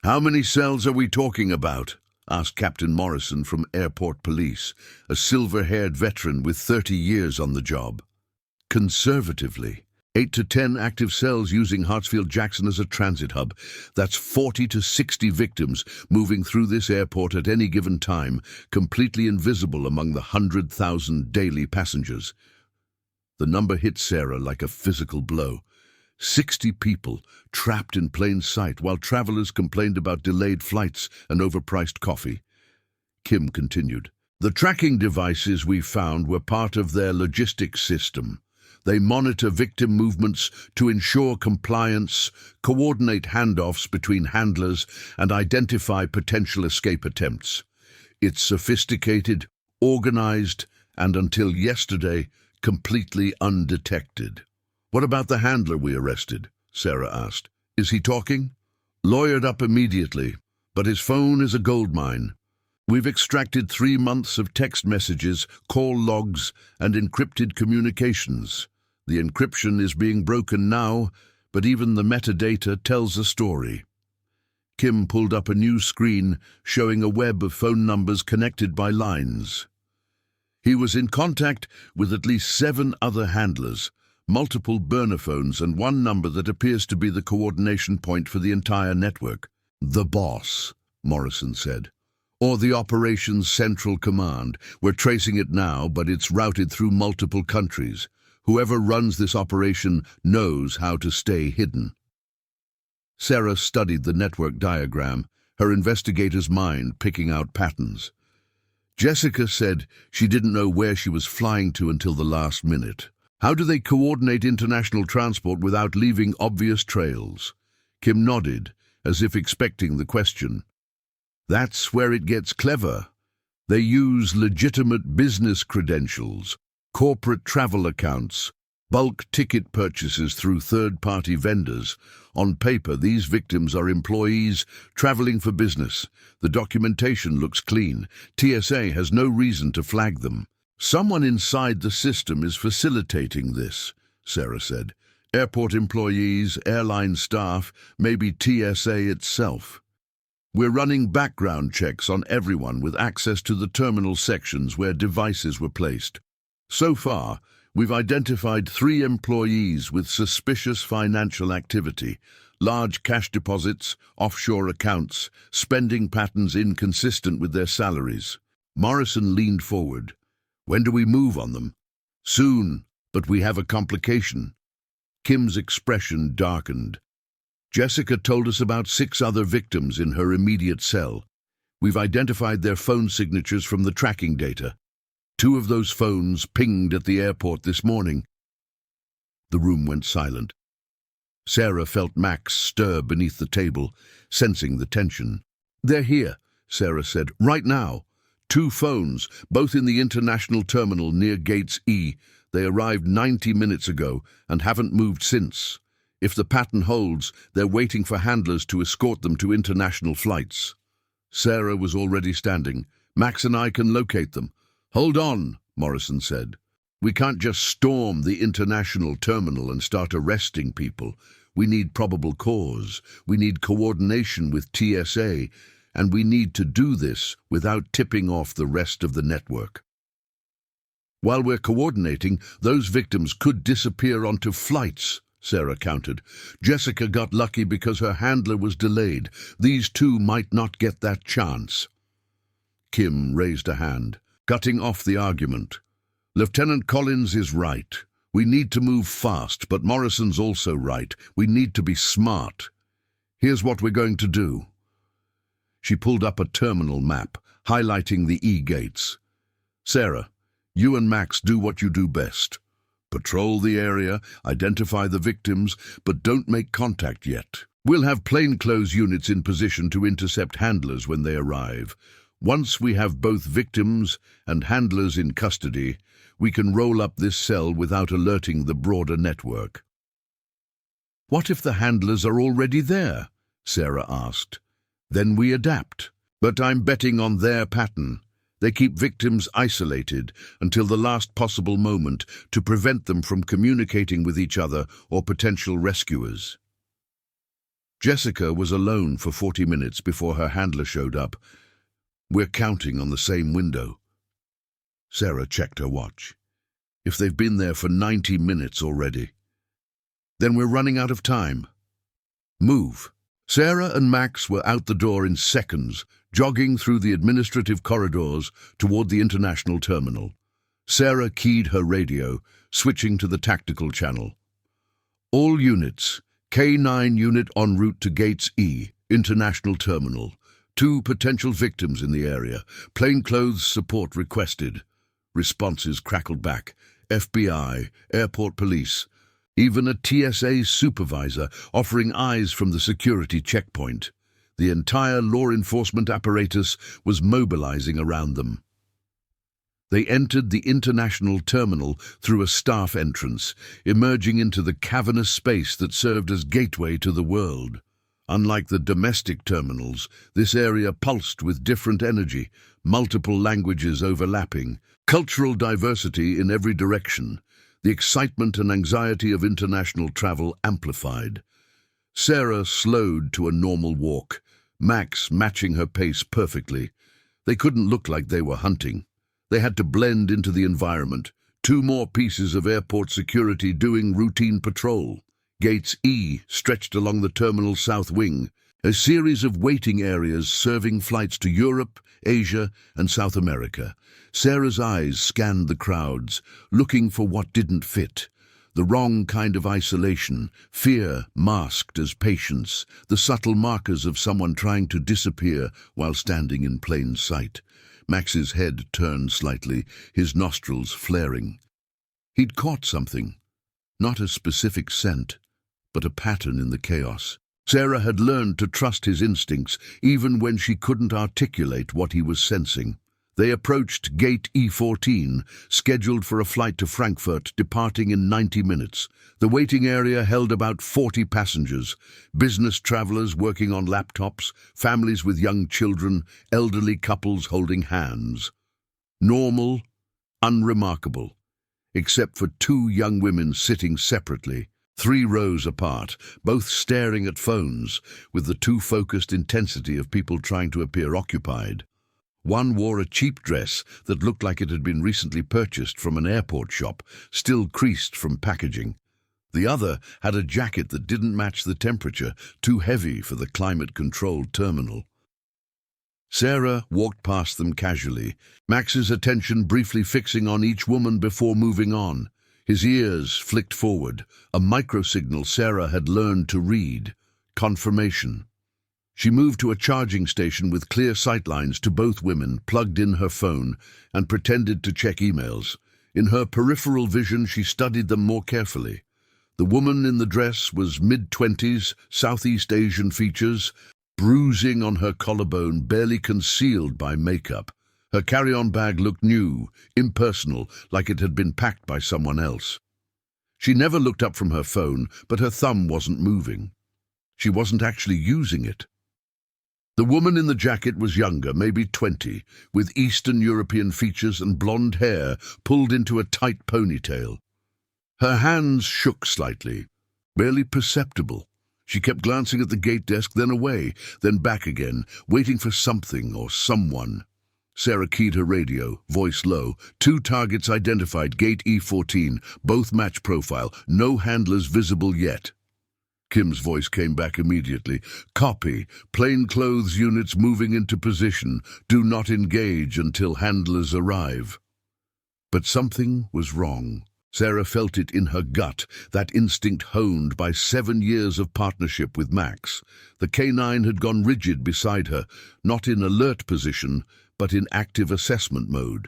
"How many cells are we talking about?" asked Captain Morrison from Airport Police, a silver-haired veteran with 30 years on the job. "Conservatively, 8 to 10 active cells using Hartsfield-Jackson as a transit hub. That's 40 to 60 victims moving through this airport at any given time, completely invisible among the 100,000 daily passengers." The number hit Sarah like a physical blow. 60 people trapped in plain sight while travelers complained about delayed flights and overpriced coffee. Kim continued, "The tracking devices we found were part of their logistics system. They monitor victim movements to ensure compliance, coordinate handoffs between handlers, and identify potential escape attempts. It's sophisticated, organized, and until yesterday, completely undetected." "What about the handler we arrested?" Sarah asked. "Is he talking?" "Lawyered up immediately, but his phone is a goldmine. We've extracted 3 months of text messages, call logs, and encrypted communications. The encryption is being broken now, but even the metadata tells a story." Kim pulled up a new screen showing a web of phone numbers connected by lines. He was in contact with at least 7 other handlers, multiple burner phones, and one number that appears to be the coordination point for the entire network. "The boss," Morrison said. "Or the Operations Central Command. We're tracing it now, but it's routed through multiple countries. Whoever runs this operation knows how to stay hidden." Sarah studied the network diagram, her investigator's mind picking out patterns. Jessica said she didn't know where she was flying to until the last minute. How do they coordinate international transport without leaving obvious trails? Kim nodded, as if expecting the question. "That's where it gets clever. They use legitimate business credentials, corporate travel accounts, bulk ticket purchases through third-party vendors. On paper, these victims are employees traveling for business. The documentation looks clean. TSA has no reason to flag them. Someone inside the system is facilitating this," Sarah said. "Airport employees, airline staff, maybe TSA itself. We're running background checks on everyone with access to the terminal sections where devices were placed. So far, we've identified 3 employees with suspicious financial activity, Large cash deposits, offshore accounts, spending patterns inconsistent with their salaries. Morrison leaned forward. When do we move on them? Soon, but we have a complication. Kim's expression darkened. Jessica told us about 6 other victims in her immediate cell. We've identified their phone signatures from the tracking data. 2 of those phones pinged at the airport this morning. The room went silent. Sarah felt Max stir beneath the table, sensing the tension. They're here, Sarah said, right now. 2 phones, both in the international terminal near Gates E. They arrived 90 minutes ago and haven't moved since. If the pattern holds, they're waiting for handlers to escort them to international flights. Sarah was already standing. Max and I can locate them. Hold on, Morrison said. We can't just storm the international terminal and start arresting people. We need probable cause. We need coordination with TSA, and we need to do this without tipping off the rest of the network. While we're coordinating, those victims could disappear onto flights, Sarah countered. Jessica got lucky because her handler was delayed. These 2 might not get that chance. Kim raised a hand, cutting off the argument. Lieutenant Collins is right. We need to move fast, but Morrison's also right. We need to be smart. Here's what we're going to do. She pulled up a terminal map, highlighting the E-gates. Sarah, you and Max do what you do best. Patrol the area, identify the victims, but don't make contact yet. We'll have plainclothes units in position to intercept handlers when they arrive. Once we have both victims and handlers in custody, we can roll up this cell without alerting the broader network. What if the handlers are already there? Sarah asked. Then we adapt. But I'm betting on their pattern. They keep victims isolated until the last possible moment to prevent them from communicating with each other or potential rescuers. Jessica was alone for 40 minutes before her handler showed up. We're counting on the same window. Sarah checked her watch. If they've been there for 90 minutes already, then we're running out of time. Move. Sarah and Max were out the door in seconds, jogging through the administrative corridors toward the international terminal. Sarah keyed her radio, switching to the tactical channel. All units, K9 unit en route to Gates E, international terminal. 2 potential victims in the area. Plainclothes support requested. Responses crackled back. FBI, airport police. Even a TSA supervisor offering eyes from the security checkpoint. The entire law enforcement apparatus was mobilizing around them. They entered the international terminal through a staff entrance, emerging into the cavernous space that served as gateway to the world. Unlike the domestic terminals, this area pulsed with different energy, multiple languages overlapping, cultural diversity in every direction. The excitement and anxiety of international travel amplified. Sarah slowed to a normal walk, Max matching her pace perfectly. They couldn't look like they were hunting. They had to blend into the environment. 2 more pieces of airport security doing routine patrol. Gates E stretched along the terminal's south wing, a series of waiting areas serving flights to Europe, Asia, and South America. Sarah's eyes scanned the crowds, looking for what didn't fit. The wrong kind of isolation, fear masked as patience, the subtle markers of someone trying to disappear while standing in plain sight. Max's head turned slightly, his nostrils flaring. He'd caught something, not a specific scent, but a pattern in the chaos. Sarah had learned to trust his instincts, even when she couldn't articulate what he was sensing. They approached Gate E14, scheduled for a flight to Frankfurt, departing in 90 minutes. The waiting area held about 40 passengers, business travelers working on laptops, families with young children, elderly couples holding hands. Normal, unremarkable, except for 2 young women sitting separately, 3 rows apart, both staring at phones, with the too focused intensity of people trying to appear occupied. One wore a cheap dress that looked like it had been recently purchased from an airport shop, still creased from packaging. The other had a jacket that didn't match the temperature, too heavy for the climate-controlled terminal. Sarah walked past them casually, Max's attention briefly fixing on each woman before moving on. His ears flicked forward, a microsignal Sarah had learned to read. Confirmation. She moved to a charging station with clear sightlines to both women, plugged in her phone, and pretended to check emails. In her peripheral vision, she studied them more carefully. The woman in the dress was mid-20s, Southeast Asian features, bruising on her collarbone barely concealed by makeup. Her carry-on bag looked new, impersonal, like it had been packed by someone else. She never looked up from her phone, but her thumb wasn't moving. She wasn't actually using it. The woman in the jacket was younger, maybe 20, with Eastern European features and blonde hair pulled into a tight ponytail. Her hands shook slightly, barely perceptible. She kept glancing at the gate desk, then away, then back again, waiting for something or someone. Sarah keyed her radio, voice low. 2 targets identified, gate E14, both match profile, no handlers visible yet. Kim's voice came back immediately. Copy. Plainclothes units moving into position. Do not engage until handlers arrive. But something was wrong. Sarah felt it in her gut, that instinct honed by 7 years of partnership with Max. The K9 had gone rigid beside her, not in alert position, but in active assessment mode.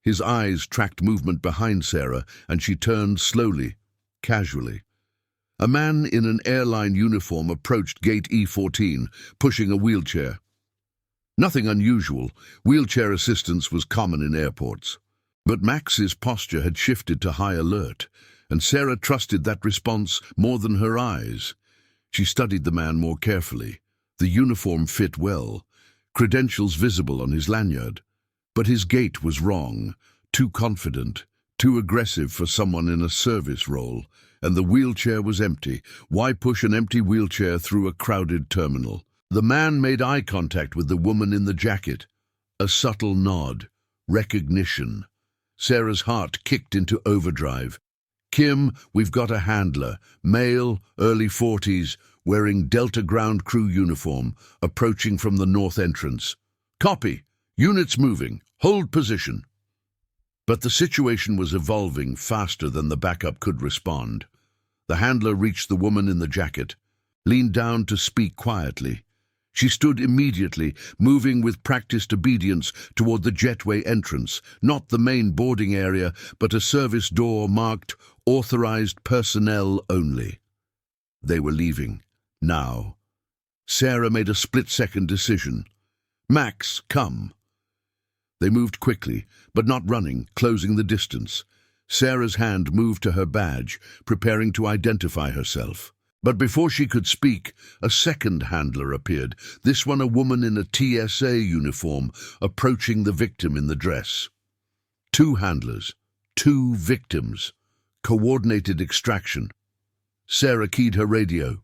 His eyes tracked movement behind Sarah, and she turned slowly, casually. A man in an airline uniform approached gate E14, pushing a wheelchair. Nothing unusual. Wheelchair assistance was common in airports. But Max's posture had shifted to high alert, and Sarah trusted that response more than her eyes. She studied the man more carefully. The uniform fit well, credentials visible on his lanyard. But his gait was wrong, too confident, too aggressive for someone in a service role, and the wheelchair was empty. Why push an empty wheelchair through a crowded terminal? The man made eye contact with the woman in the jacket. A subtle nod. Recognition. Sarah's heart kicked into overdrive. Kim, we've got a handler, male, early 40s, wearing Delta ground crew uniform, approaching from the north entrance. Copy. Units moving. Hold position. But the situation was evolving faster than the backup could respond. The handler reached the woman in the jacket, leaned down to speak quietly. She stood immediately, moving with practiced obedience toward the jetway entrance, not the main boarding area, but a service door marked Authorized Personnel Only. They were leaving. Now. Sarah made a split-second decision. Max, come. They moved quickly, but not running, closing the distance. Sarah's hand moved to her badge, preparing to identify herself. But before she could speak, a second handler appeared, this one a woman in a TSA uniform, approaching the victim in the dress. 2 handlers, 2 victims. Coordinated extraction. Sarah keyed her radio.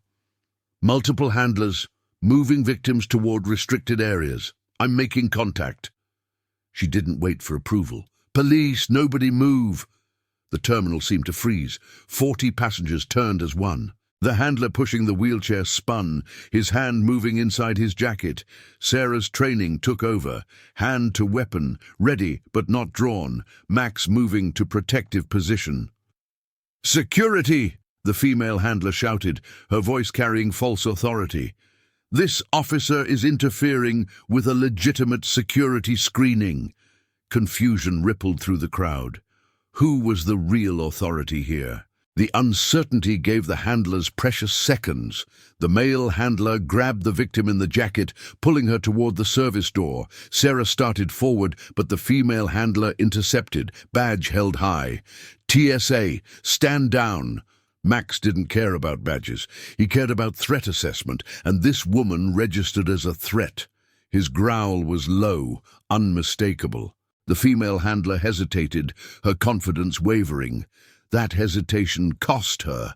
Multiple handlers, moving victims toward restricted areas. I'm making contact. She didn't wait for approval. Police, nobody move. The terminal seemed to freeze. 40 passengers turned as one. The handler pushing the wheelchair spun, his hand moving inside his jacket. Sarah's training took over, hand to weapon, ready but not drawn, Max moving to protective position. Security! The female handler shouted, her voice carrying false authority. This officer is interfering with a legitimate security screening. Confusion rippled through the crowd. Who was the real authority here? The uncertainty gave the handlers precious seconds. The male handler grabbed the victim in the jacket, pulling her toward the service door. Sarah started forward, but the female handler intercepted, badge held high. TSA, stand down. Max didn't care about badges. He cared about threat assessment, and this woman registered as a threat. His growl was low, unmistakable. The female handler hesitated, her confidence wavering. That hesitation cost her.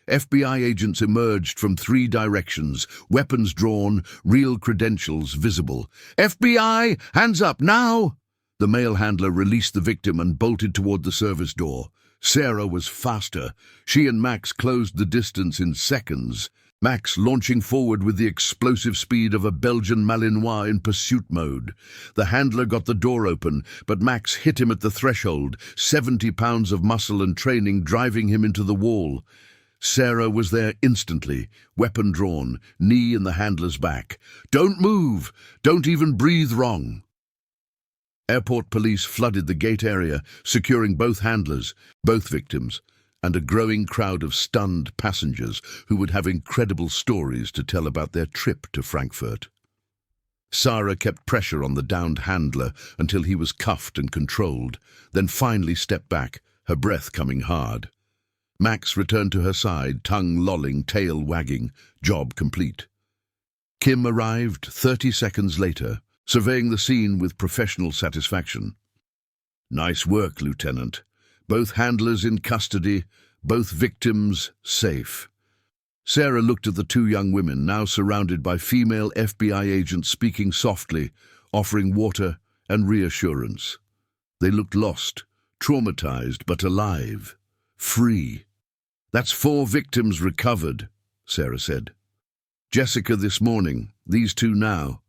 FBI agents emerged from 3 directions, weapons drawn, real credentials visible. FBI, hands up, now! The male handler released the victim and bolted toward the service door. Sarah was faster. She and Max closed the distance in seconds, Max launching forward with the explosive speed of a Belgian Malinois in pursuit mode. The handler got the door open, but Max hit him at the threshold, 70 pounds of muscle and training driving him into the wall. Sarah was there instantly, weapon drawn, knee in the handler's back. "Don't move! Don't even breathe wrong!" Airport police flooded the gate area, securing both handlers, both victims, and a growing crowd of stunned passengers who would have incredible stories to tell about their trip to Frankfurt. Sarah kept pressure on the downed handler until he was cuffed and controlled, then finally stepped back, her breath coming hard. Max returned to her side, tongue lolling, tail wagging, job complete. Kim arrived 30 seconds later, surveying the scene with professional satisfaction. "Nice work, Lieutenant. Both handlers in custody, both victims safe." Sarah looked at the two young women, now surrounded by female FBI agents speaking softly, offering water and reassurance. They looked lost, traumatized, but alive, free. "That's 4 victims recovered," Sarah said. "Jessica this morning, these 2 now.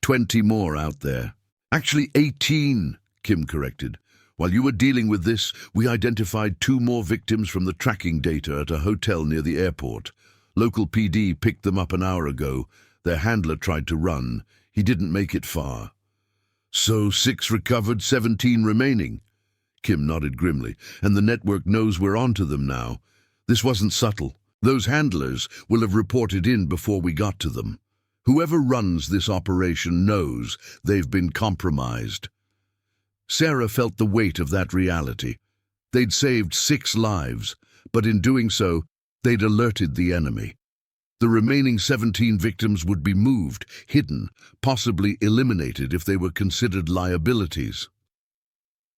20 more out there." "Actually 18, Kim corrected. "While you were dealing with this, we identified 2 more victims from the tracking data at a hotel near the airport. Local PD picked them up an hour ago. Their handler tried to run. He didn't make it far." "So 6 recovered, 17 remaining?" Kim nodded grimly. "And the network knows we're onto them now. This wasn't subtle. Those handlers will have reported in before we got to them. Whoever runs this operation knows they've been compromised." Sarah felt the weight of that reality. They'd saved 6 lives, but in doing so, they'd alerted the enemy. The remaining 17 victims would be moved, hidden, possibly eliminated if they were considered liabilities.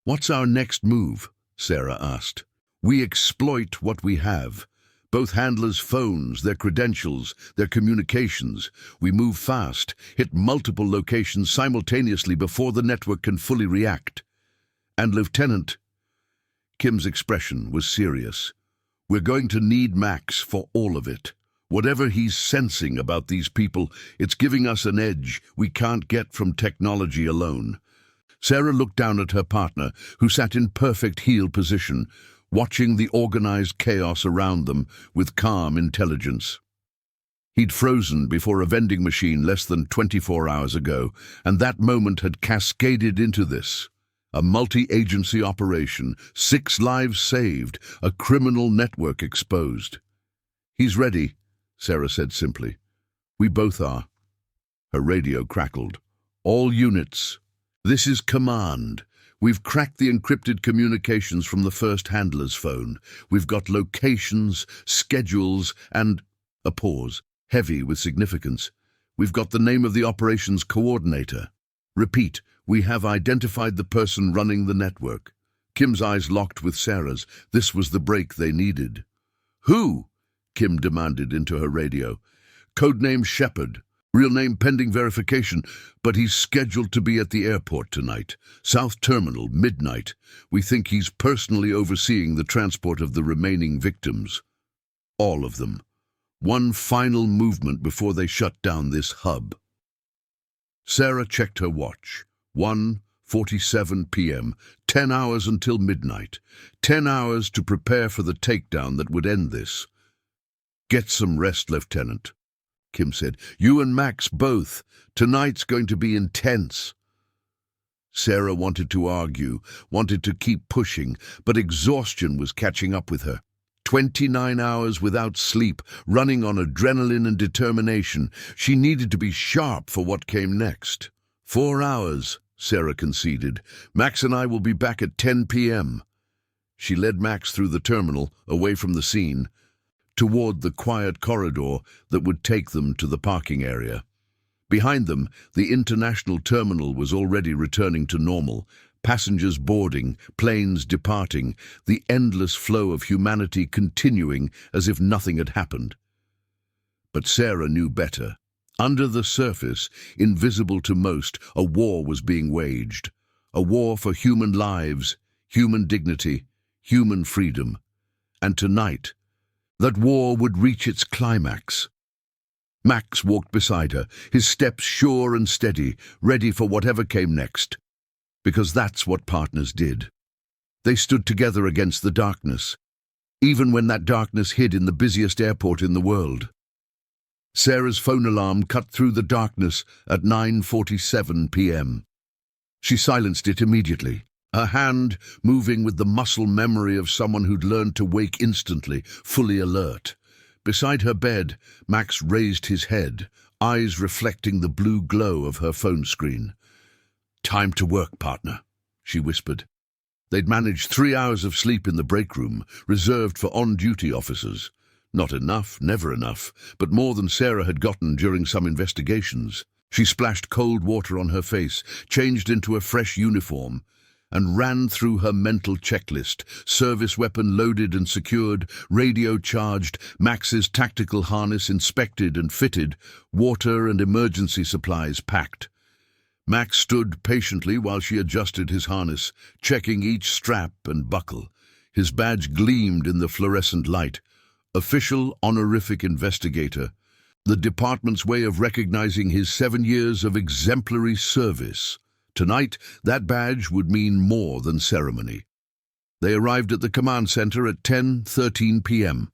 "What's our next move?" Sarah asked. "We exploit what we have. Both handlers' phones, their credentials, their communications. We move fast, hit multiple locations simultaneously before the network can fully react. And Lieutenant," Kim's expression was serious, "we're going to need Max for all of it. Whatever he's sensing about these people, it's giving us an edge we can't get from technology alone." Sarah looked down at her partner, who sat in perfect heel position, watching the organized chaos around them with calm intelligence. He'd frozen before a vending machine less than 24 hours ago, and that moment had cascaded into this. A multi-agency operation, 6 lives saved, a criminal network exposed. "He's ready," Sarah said simply. "We both are." Her radio crackled. "All units, this is command. We've cracked the encrypted communications from the first handler's phone. We've got locations, schedules, and—" a pause, heavy with significance. "We've got the name of the operations coordinator. Repeat, we have identified the person running the network." Kim's eyes locked with Sarah's. This was the break they needed. "Who?" Kim demanded into her radio. "Codename Shepard. Real name pending verification, but he's scheduled to be at the airport tonight. South Terminal, midnight. We think he's personally overseeing the transport of the remaining victims. All of them. One final movement before they shut down this hub." Sarah checked her watch. 1:47 p.m. 10 hours until midnight. 10 hours to prepare for the takedown that would end this. "Get some rest, Lieutenant," Kim said. "You and Max both. Tonight's going to be intense." Sarah wanted to argue, wanted to keep pushing, but exhaustion was catching up with her. 29 hours without sleep, running on adrenaline and determination. She needed to be sharp for what came next. 4 hours, Sarah conceded. "Max and I will be back at 10 p.m. She led Max through the terminal, away from the scene, toward the quiet corridor that would take them to the parking area. Behind them, the international terminal was already returning to normal, passengers boarding, planes departing, the endless flow of humanity continuing as if nothing had happened. But Sarah knew better. Under the surface, invisible to most, a war was being waged. A war for human lives, human dignity, human freedom, and tonight, that war would reach its climax. Max walked beside her, his steps sure and steady, ready for whatever came next. Because that's what partners did. They stood together against the darkness, even when that darkness hid in the busiest airport in the world. Sarah's phone alarm cut through the darkness at 9:47 p.m. She silenced it immediately, her hand moving with the muscle memory of someone who'd learned to wake instantly, fully alert. Beside her bed, Max raised his head, eyes reflecting the blue glow of her phone screen. "Time to work, partner," she whispered. They'd managed 3 hours of sleep in the break room, reserved for on-duty officers. Not enough, never enough, but more than Sarah had gotten during some investigations. She splashed cold water on her face, changed into a fresh uniform, and ran through her mental checklist: service weapon loaded and secured, radio charged, Max's tactical harness inspected and fitted, water and emergency supplies packed. Max stood patiently while she adjusted his harness, checking each strap and buckle. His badge gleamed in the fluorescent light. Official honorific investigator, the department's way of recognizing his 7 years of exemplary service. Tonight, that badge would mean more than ceremony. They arrived at the command center at 10:13 p.m.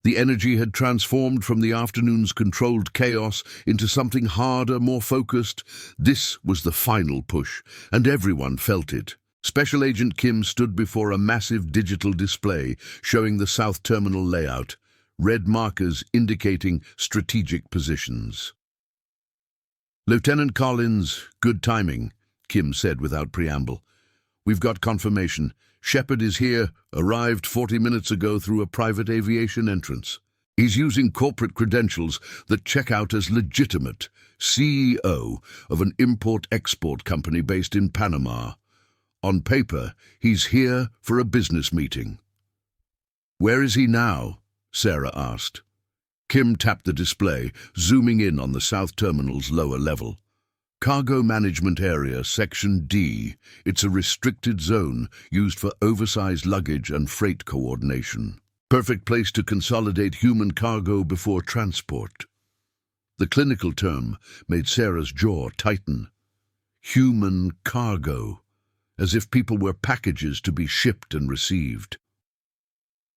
The energy had transformed from the afternoon's controlled chaos into something harder, more focused. This was the final push, and everyone felt it. Special Agent Kim stood before a massive digital display showing the South Terminal layout, red markers indicating strategic positions. "Lieutenant Collins, good timing," Kim said without preamble. "We've got confirmation. Shepard is here, arrived 40 minutes ago through a private aviation entrance. He's using corporate credentials that check out as legitimate, CEO of an import-export company based in Panama. On paper, he's here for a business meeting." "Where is he now?" Sarah asked. Kim tapped the display, zooming in on the South Terminal's lower level. "Cargo Management Area, Section D. It's a restricted zone used for oversized luggage and freight coordination. Perfect place to consolidate human cargo before transport." The clinical term made Sarah's jaw tighten. Human cargo, as if people were packages to be shipped and received.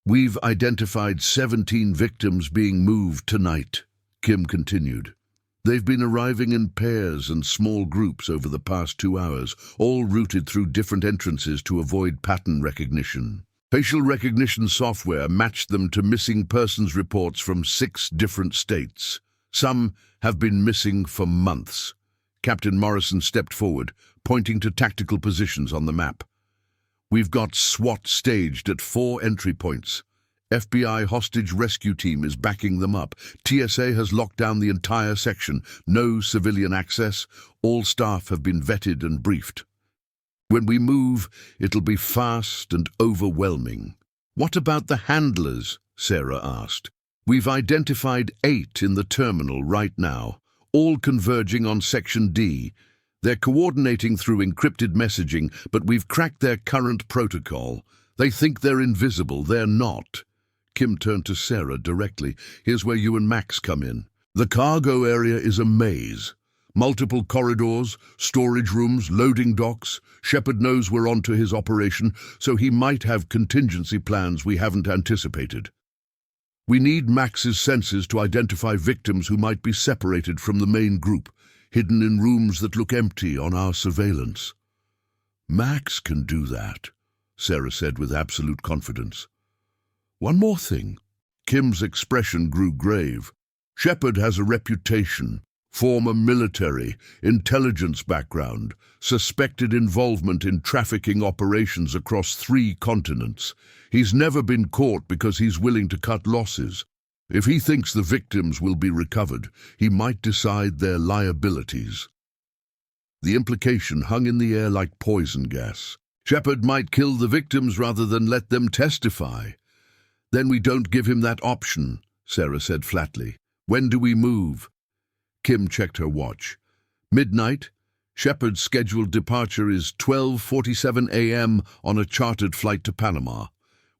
"We've identified 17 victims being moved tonight," Kim continued. "They've been arriving in pairs and small groups over the past 2 hours, all routed through different entrances to avoid pattern recognition. Facial recognition software matched them to missing persons reports from 6 different states. Some have been missing for months." Captain Morrison stepped forward, pointing to tactical positions on the map. "We've got SWAT staged at 4 entry points. FBI hostage rescue team is backing them up. TSA has locked down the entire section. No civilian access. All staff have been vetted and briefed. When we move, it'll be fast and overwhelming." "What about the handlers?" Sarah asked. "We've identified 8 in the terminal right now, all converging on Section D. They're coordinating through encrypted messaging, but we've cracked their current protocol. They think they're invisible. They're not." Kim turned to Sarah directly. "Here's where you and Max come in. The cargo area is a maze. Multiple corridors, storage rooms, loading docks. Shepard knows we're onto his operation, so he might have contingency plans we haven't anticipated. We need Max's senses to identify victims who might be separated from the main group, hidden in rooms that look empty on our surveillance." "Max can do that," Sarah said with absolute confidence. "One more thing." Kim's expression grew grave. "Shepard has a reputation, former military, intelligence background, suspected involvement in trafficking operations across 3 continents. He's never been caught because he's willing to cut losses. If he thinks the victims will be recovered, he might decide their liabilities." The implication hung in the air like poison gas. Shepard might kill the victims rather than let them testify. "Then we don't give him that option," Sarah said flatly. "When do we move?" Kim checked her watch. "Midnight. Shepard's scheduled departure is 12:47 a.m. on a chartered flight to Panama.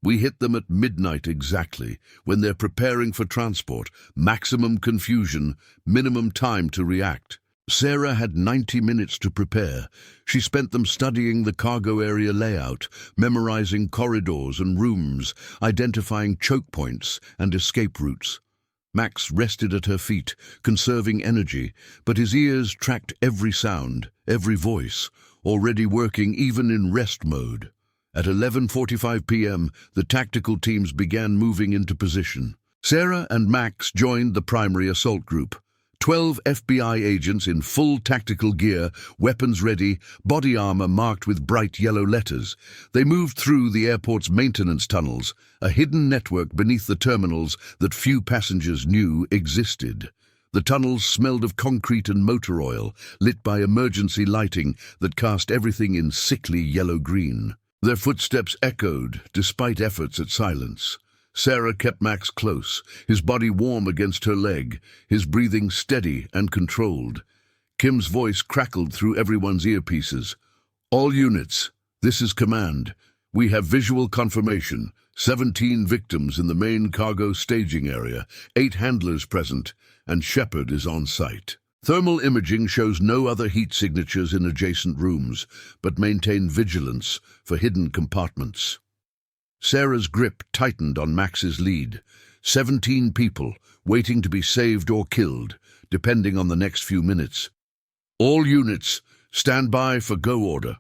We hit them at midnight exactly, when they're preparing for transport. Maximum confusion, minimum time to react. Sarah had 90 minutes to prepare. She spent them studying the cargo area layout, memorizing corridors and rooms, identifying choke points and escape routes. Max rested at her feet, conserving energy, but his ears tracked every sound, every voice, already working even in rest mode. At 11:45 p.m., the tactical teams began moving into position. Sarah and Max joined the primary assault group. 12 FBI agents in full tactical gear, weapons ready, body armor marked with bright yellow letters. They moved through the airport's maintenance tunnels, a hidden network beneath the terminals that few passengers knew existed. The tunnels smelled of concrete and motor oil, lit by emergency lighting that cast everything in sickly yellow-green. Their footsteps echoed, despite efforts at silence. Sarah kept Max close, his body warm against her leg, his breathing steady and controlled. Kim's voice crackled through everyone's earpieces. "All units, this is command. We have visual confirmation. 17 victims in the main cargo staging area, 8 handlers present, and Shepard is on site. Thermal imaging shows no other heat signatures in adjacent rooms, but maintain vigilance for hidden compartments." Sarah's grip tightened on Max's lead. 17 people, waiting to be saved or killed, depending on the next few minutes. "All units, stand by for go order."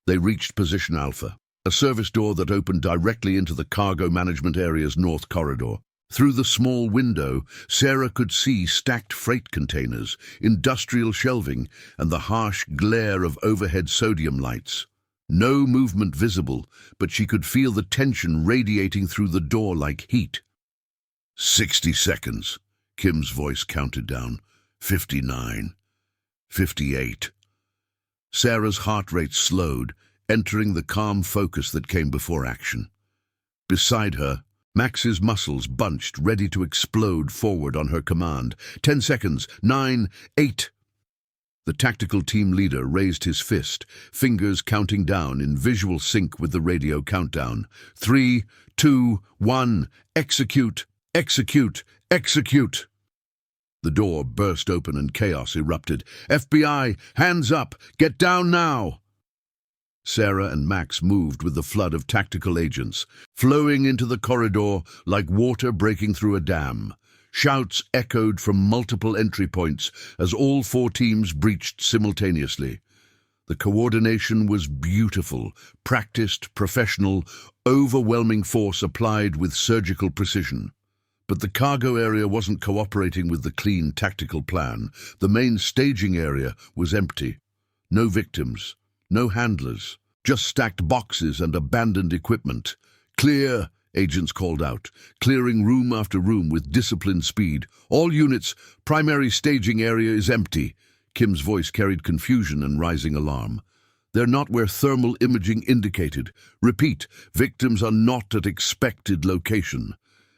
They reached Position Alpha, a service door that opened directly into the cargo management area's north corridor. Through the small window, Sarah could see stacked freight containers, industrial shelving, and the harsh glare of overhead sodium lights. No movement visible, but she could feel the tension radiating through the door like heat. 60 seconds, Kim's voice counted down. 59. 58. Sarah's heart rate slowed, entering the calm focus that came before action. Beside her, Max's muscles bunched, ready to explode forward on her command. 10 seconds. 9, 8. The tactical team leader raised his fist, fingers counting down in visual sync with the radio countdown. 3, 2, 1. Execute! Execute! Execute! The door burst open and chaos erupted. "FBI, hands up! Get down now!" Sarah and Max moved with the flood of tactical agents, flowing into the corridor like water breaking through a dam. Shouts echoed from multiple entry points as all 4 teams breached simultaneously. The coordination was beautiful, practiced, professional, overwhelming force applied with surgical precision. But the cargo area wasn't cooperating with the clean tactical plan. The main staging area was empty. No victims, no handlers, just stacked boxes and abandoned equipment. "Clear!" agents called out, clearing room after room with disciplined speed. "All units, primary staging area is empty." Kim's voice carried confusion and rising alarm. "They're not where thermal imaging indicated. Repeat, victims are not at expected location."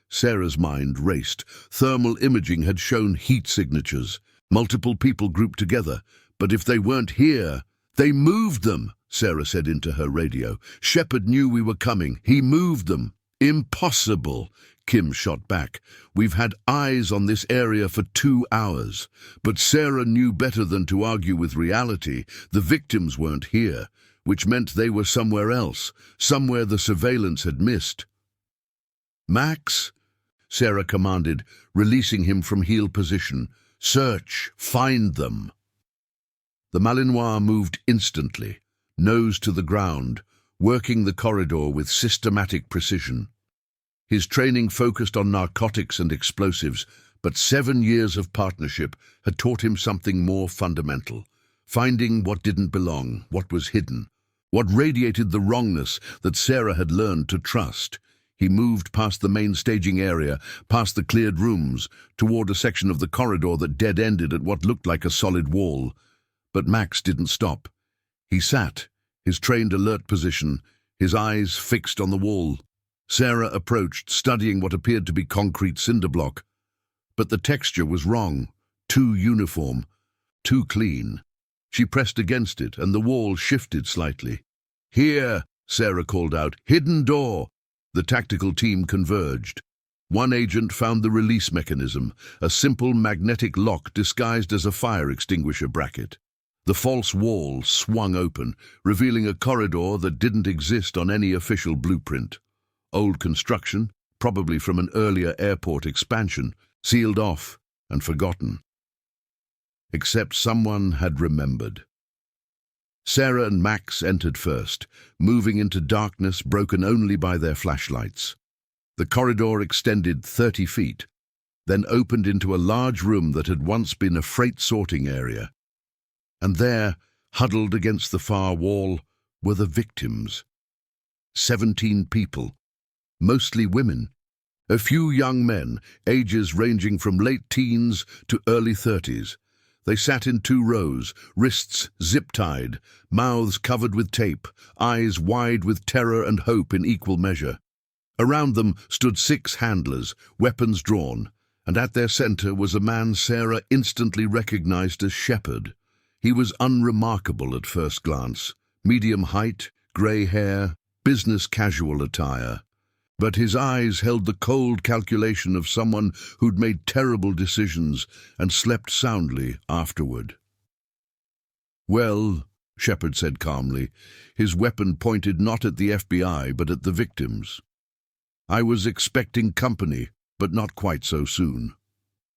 Sarah's mind raced. Thermal imaging had shown heat signatures, multiple people grouped together. But if they weren't here, "They moved them," Sarah said into her radio. "Shepard knew we were coming. He moved them." "Impossible," Kim shot back. "We've had eyes on this area for 2 hours." But Sarah knew better than to argue with reality. The victims weren't here, which meant they were somewhere else, somewhere the surveillance had missed. "Max," Sarah commanded, releasing him from heel position. "Search, find them." The Malinois moved instantly, nose to the ground, working the corridor with systematic precision. His training focused on narcotics and explosives, but 7 years of partnership had taught him something more fundamental, finding what didn't belong, what was hidden, what radiated the wrongness that Sarah had learned to trust. He moved past the main staging area, past the cleared rooms, toward a section of the corridor that dead-ended at what looked like a solid wall. But Max didn't stop. He sat, his trained alert position, his eyes fixed on the wall. Sarah approached, studying what appeared to be concrete cinder block. But the texture was wrong, too uniform, too clean. She pressed against it, and the wall shifted slightly. "Here," Sarah called out. "Hidden door." The tactical team converged. One agent found the release mechanism, a simple magnetic lock disguised as a fire extinguisher bracket. The false wall swung open, revealing a corridor that didn't exist on any official blueprint. Old construction, probably from an earlier airport expansion, sealed off and forgotten. Except someone had remembered. Sarah and Max entered first, moving into darkness broken only by their flashlights. The corridor extended 30 feet, then opened into a large room that had once been a freight sorting area. And there, huddled against the far wall, were the victims. 17 people, mostly women. A few young men, ages ranging from late teens to early 30s. They sat in 2 rows, wrists zip-tied, mouths covered with tape, eyes wide with terror and hope in equal measure. Around them stood 6 handlers, weapons drawn, and at their center was a man Sarah instantly recognized as Shepard. He was unremarkable at first glance, medium height, grey hair, business casual attire. But his eyes held the cold calculation of someone who'd made terrible decisions and slept soundly afterward. "Well," Shepard said calmly, his weapon pointed not at the FBI but at the victims. "I was expecting company, but not quite so soon."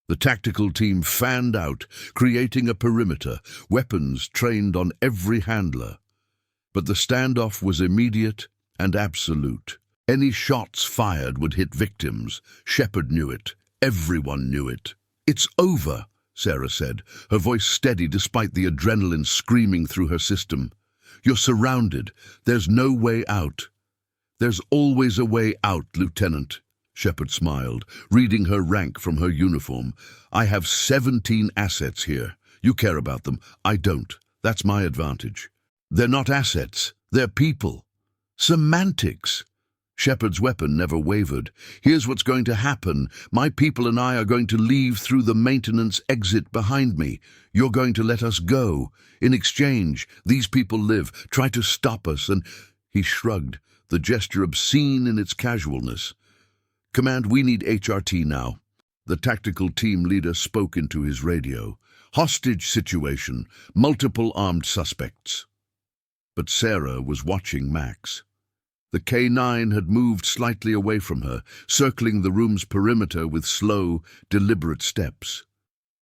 The tactical team fanned out, creating a perimeter, weapons trained on every handler. But the standoff was immediate and absolute. Any shots fired would hit victims. Shepard knew it. Everyone knew it. "It's over," Sarah said, her voice steady despite the adrenaline screaming through her system. "You're surrounded. There's no way out." "There's always a way out, Lieutenant," Shepard smiled, reading her rank from her uniform. "I have 17 assets here. You care about them. I don't. That's my advantage." "They're not assets. They're people." "Semantics." Shepard's weapon never wavered. "Here's what's going to happen. My people and I are going to leave through the maintenance exit behind me. You're going to let us go. In exchange, these people live. Try to stop us." And he shrugged, the gesture obscene in its casualness. "Command, we need HRT now." The tactical team leader spoke into his radio. "Hostage situation. Multiple armed suspects." But Sarah was watching Max. The K9 had moved slightly away from her, circling the room's perimeter with slow, deliberate steps.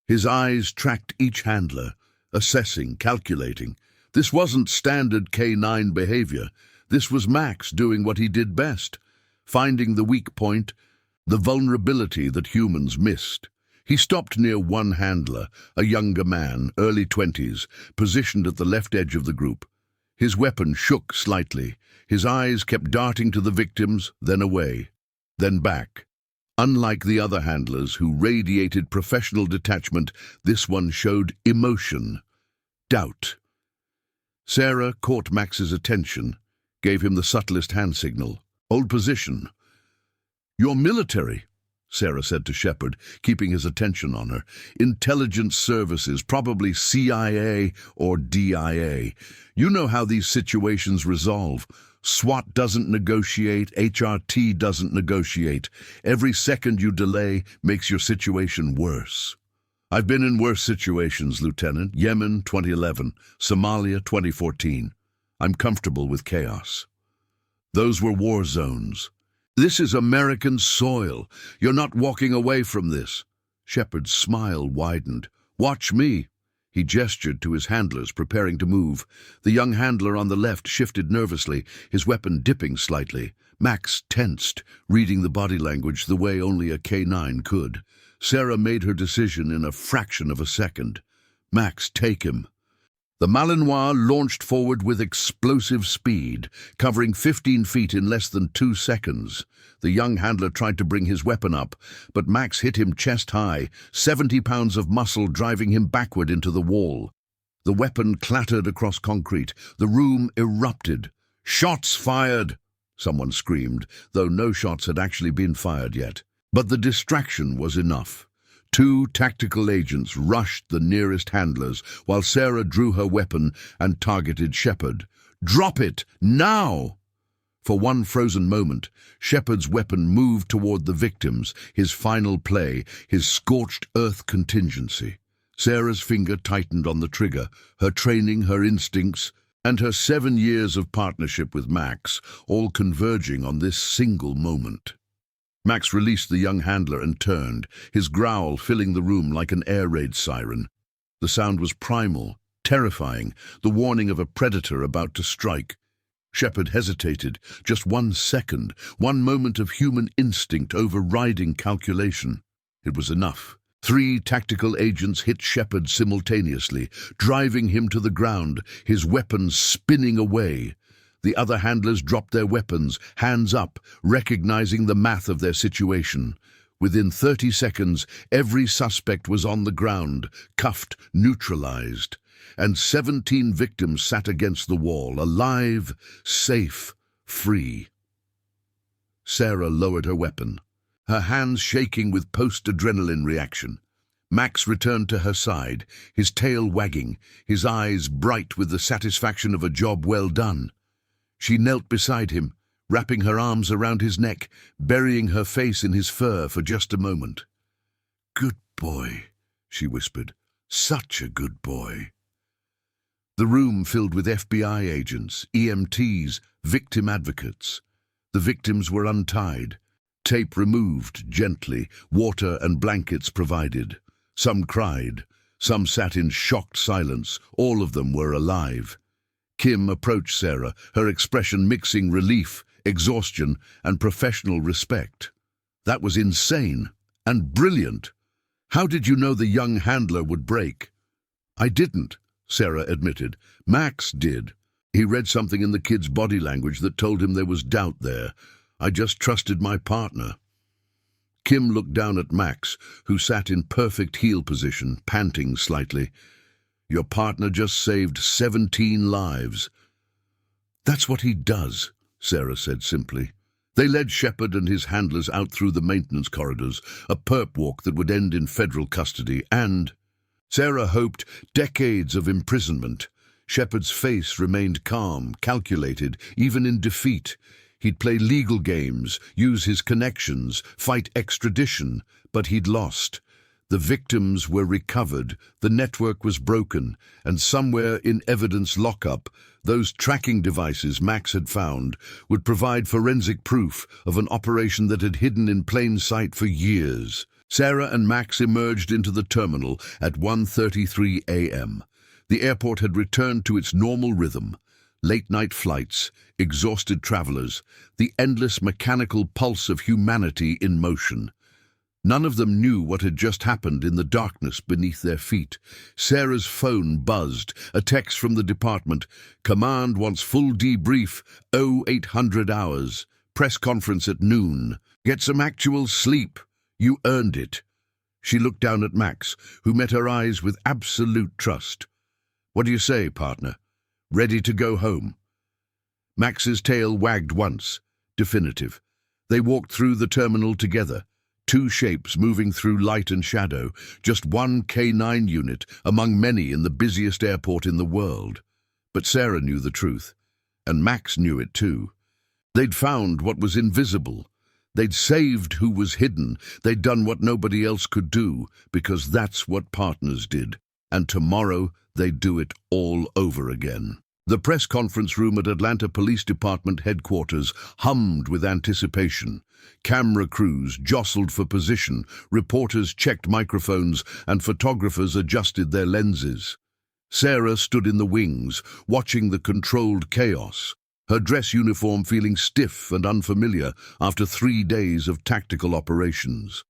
His eyes tracked each handler, assessing, calculating. This wasn't standard K9 behavior. This was Max doing what he did best, finding the weak point, the vulnerability that humans missed. He stopped near one handler, a younger man, early 20s, positioned at the left edge of the group. His weapon shook slightly. His eyes kept darting to the victims, then away, then back. Unlike the other handlers who radiated professional detachment, this one showed emotion, doubt. Sarah caught Max's attention, gave him the subtlest hand signal. "Hold position." "You're military," Sarah said to Shepard, keeping his attention on her. "Intelligence services, probably CIA or DIA. You know how these situations resolve. SWAT doesn't negotiate, HRT doesn't negotiate. Every second you delay makes your situation worse." "I've been in worse situations, Lieutenant. Yemen, 2011. Somalia, 2014. I'm comfortable with chaos." "Those were war zones. This is American soil. You're not walking away from this." Shepard's smile widened. "Watch me." He gestured to his handlers, preparing to move. The young handler on the left shifted nervously, his weapon dipping slightly. Max tensed, reading the body language the way only a K9 could. Sarah made her decision in a fraction of a second. "Max, take him." The Malinois launched forward with explosive speed, covering 15 feet in less than 2 seconds. The young handler tried to bring his weapon up, but Max hit him chest high, 70 pounds of muscle driving him backward into the wall. The weapon clattered across concrete. The room erupted. "Shots fired!" someone screamed, though no shots had actually been fired yet. But the distraction was enough. 2 tactical agents rushed the nearest handlers, while Sarah drew her weapon and targeted Shepard. "Drop it, now!" For one frozen moment, Shepard's weapon moved toward the victims, his final play, his scorched earth contingency. Sarah's finger tightened on the trigger, her training, her instincts, and her 7 years of partnership with Max, all converging on this single moment. Max released the young handler and turned, his growl filling the room like an air raid siren. The sound was primal, terrifying, the warning of a predator about to strike. Shepard hesitated, just 1 second, one moment of human instinct overriding calculation. It was enough. 3 tactical agents hit Shepard simultaneously, driving him to the ground, his weapons spinning away. The other handlers dropped their weapons, hands up, recognizing the math of their situation. Within 30 seconds, every suspect was on the ground, cuffed, neutralized. And 17 victims sat against the wall, alive, safe, free. Sarah lowered her weapon, her hands shaking with post-adrenaline reaction. Max returned to her side, his tail wagging, his eyes bright with the satisfaction of a job well done. She knelt beside him, wrapping her arms around his neck, burying her face in his fur for just a moment. "Good boy," she whispered. "Such a good boy." The room filled with FBI agents, EMTs, victim advocates. The victims were untied, tape removed gently, water and blankets provided. Some cried, some sat in shocked silence, all of them were alive. Kim approached Sarah, her expression mixing relief, exhaustion, and professional respect. "That was insane and brilliant. How did you know the young handler would break?" "I didn't," Sarah admitted. "Max did. He read something in the kid's body language that told him there was doubt there. I just trusted my partner." Kim looked down at Max, who sat in perfect heel position, panting slightly. "Your partner just saved 17 lives." "That's what he does," Sarah said simply. They led Shepard and his handlers out through the maintenance corridors, a perp walk that would end in federal custody, and Sarah hoped decades of imprisonment. Shepard's face remained calm, calculated, even in defeat. He'd play legal games, use his connections, fight extradition, but he'd lost. The victims were recovered, the network was broken, and somewhere in evidence lockup, those tracking devices Max had found would provide forensic proof of an operation that had hidden in plain sight for years. Sarah and Max emerged into the terminal at 1:33 a.m. The airport had returned to its normal rhythm. Late-night flights, exhausted travelers, the endless mechanical pulse of humanity in motion. None of them knew what had just happened in the darkness beneath their feet. Sarah's phone buzzed, a text from the department. "Command wants full debrief, 0800 hours. Press conference at noon. Get some actual sleep. You earned it." She looked down at Max, who met her eyes with absolute trust. "What do you say, partner? Ready to go home?" Max's tail wagged once, definitive. They walked through the terminal together, 2 shapes moving through light and shadow, just one K9 unit among many in the busiest airport in the world. But Sarah knew the truth, and Max knew it too. They'd found what was invisible. They'd saved who was hidden. They'd done what nobody else could do, because that's what partners did. And tomorrow they'd do it all over again. The press conference room at Atlanta Police Department headquarters hummed with anticipation. Camera crews jostled for position, reporters checked microphones, and photographers adjusted their lenses. Sarah stood in the wings, watching the controlled chaos, her dress uniform feeling stiff and unfamiliar after 3 days of tactical operations.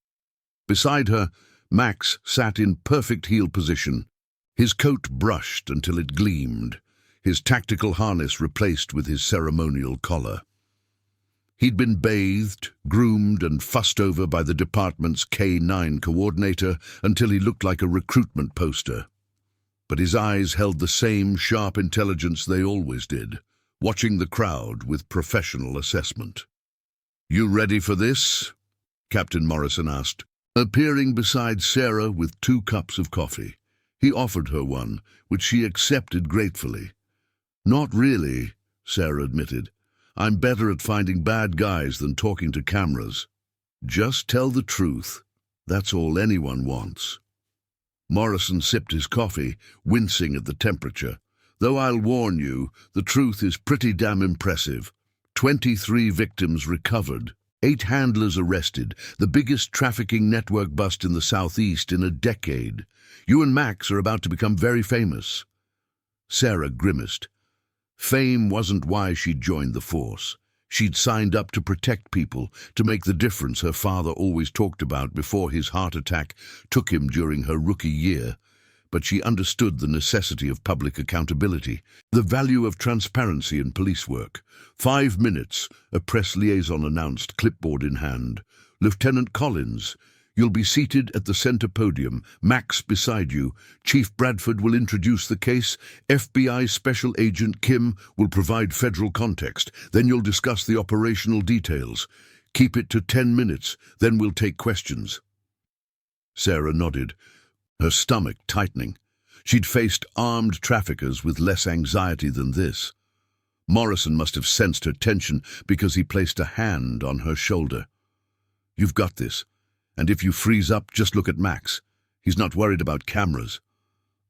Beside her, Max sat in perfect heel position, his coat brushed until it gleamed, his tactical harness replaced with his ceremonial collar. He'd been bathed, groomed, and fussed over by the department's K9 coordinator until he looked like a recruitment poster. But his eyes held the same sharp intelligence they always did, watching the crowd with professional assessment. "You ready for this?" Captain Morrison asked, appearing beside Sarah with 2 cups of coffee. He offered her one, which she accepted gratefully. "Not really," Sarah admitted. I'm better at finding bad guys than talking to cameras. Just tell the truth. That's all anyone wants." Morrison sipped his coffee, wincing at the temperature. "Though I'll warn you, the truth is pretty damn impressive. 23 victims recovered, 8 handlers arrested, the biggest trafficking network bust in the Southeast in a decade. You and Max are about to become very famous." Sarah grimaced. Fame wasn't why she'd joined the force. She'd signed up to protect people, to make the difference her father always talked about before his heart attack took him during her rookie year. But she understood the necessity of public accountability, the value of transparency in police work. 5 minutes, a press liaison announced, clipboard in hand. "Lieutenant Collins, you'll be seated at the center podium, Max beside you. Chief Bradford will introduce the case. FBI Special Agent Kim will provide federal context. Then you'll discuss the operational details. Keep it to 10 minutes, then we'll take questions." Sarah nodded, her stomach tightening. She'd faced armed traffickers with less anxiety than this. Morrison must have sensed her tension because he placed a hand on her shoulder. "You've got this. And if you freeze up, just look at Max. He's not worried about cameras."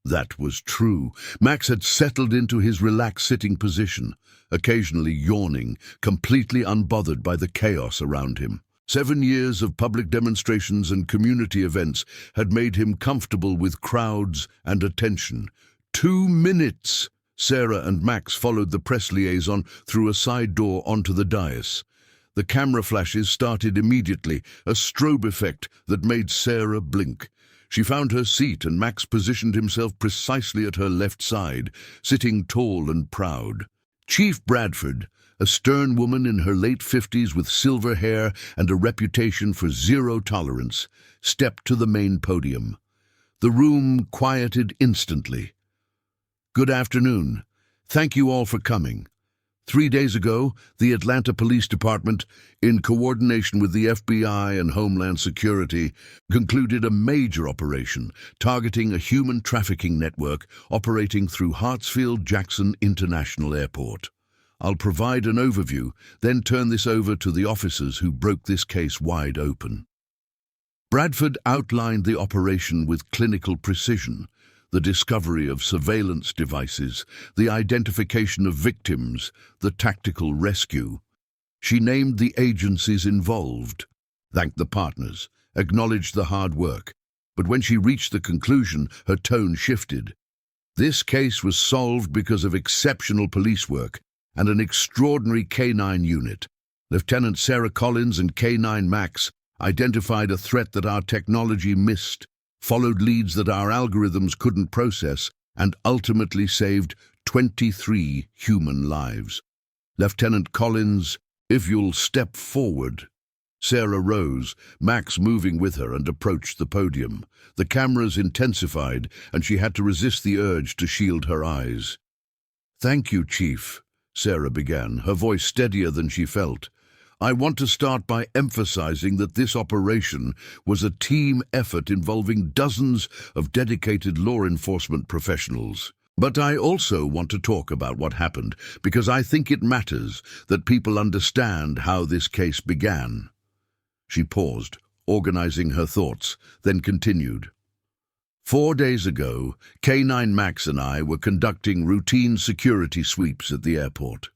That was true. Max had settled into his relaxed sitting position, occasionally yawning, completely unbothered by the chaos around him. 7 years of public demonstrations and community events had made him comfortable with crowds and attention. 2 minutes! Sarah and Max followed the press liaison through a side door onto the dais. The camera flashes started immediately, a strobe effect that made Sarah blink. She found her seat and Max positioned himself precisely at her left side, sitting tall and proud. Chief Bradford, a stern woman in her late 50s with silver hair and a reputation for zero tolerance, stepped to the main podium. The room quieted instantly. "Good afternoon. Thank you all for coming. 3 days ago, the Atlanta Police Department, in coordination with the FBI and Homeland Security, concluded a major operation targeting a human trafficking network operating through Hartsfield-Jackson International Airport. I'll provide an overview, then turn this over to the officers who broke this case wide open." Bradford outlined the operation with clinical precision. The discovery of surveillance devices, the identification of victims, the tactical rescue. She named the agencies involved, thanked the partners, acknowledged the hard work. But when she reached the conclusion, her tone shifted. This case was solved because of exceptional police work and an extraordinary K-9 unit. Lieutenant Sarah Collins and K-9 Max identified a threat that our technology missed, followed leads that our algorithms couldn't process, and ultimately saved 23 human lives. "Lieutenant Collins, if you'll step forward." Sarah rose, Max moving with her, and approached the podium. The cameras intensified, and she had to resist the urge to shield her eyes. "Thank you, Chief," Sarah began, her voice steadier than she felt. "I want to start by emphasizing that this operation was a team effort involving dozens of dedicated law enforcement professionals. But I also want to talk about what happened, because I think it matters that people understand how this case began." She paused, organizing her thoughts, then continued. 4 days ago, K-9 Max and I were conducting routine security sweeps at the airport.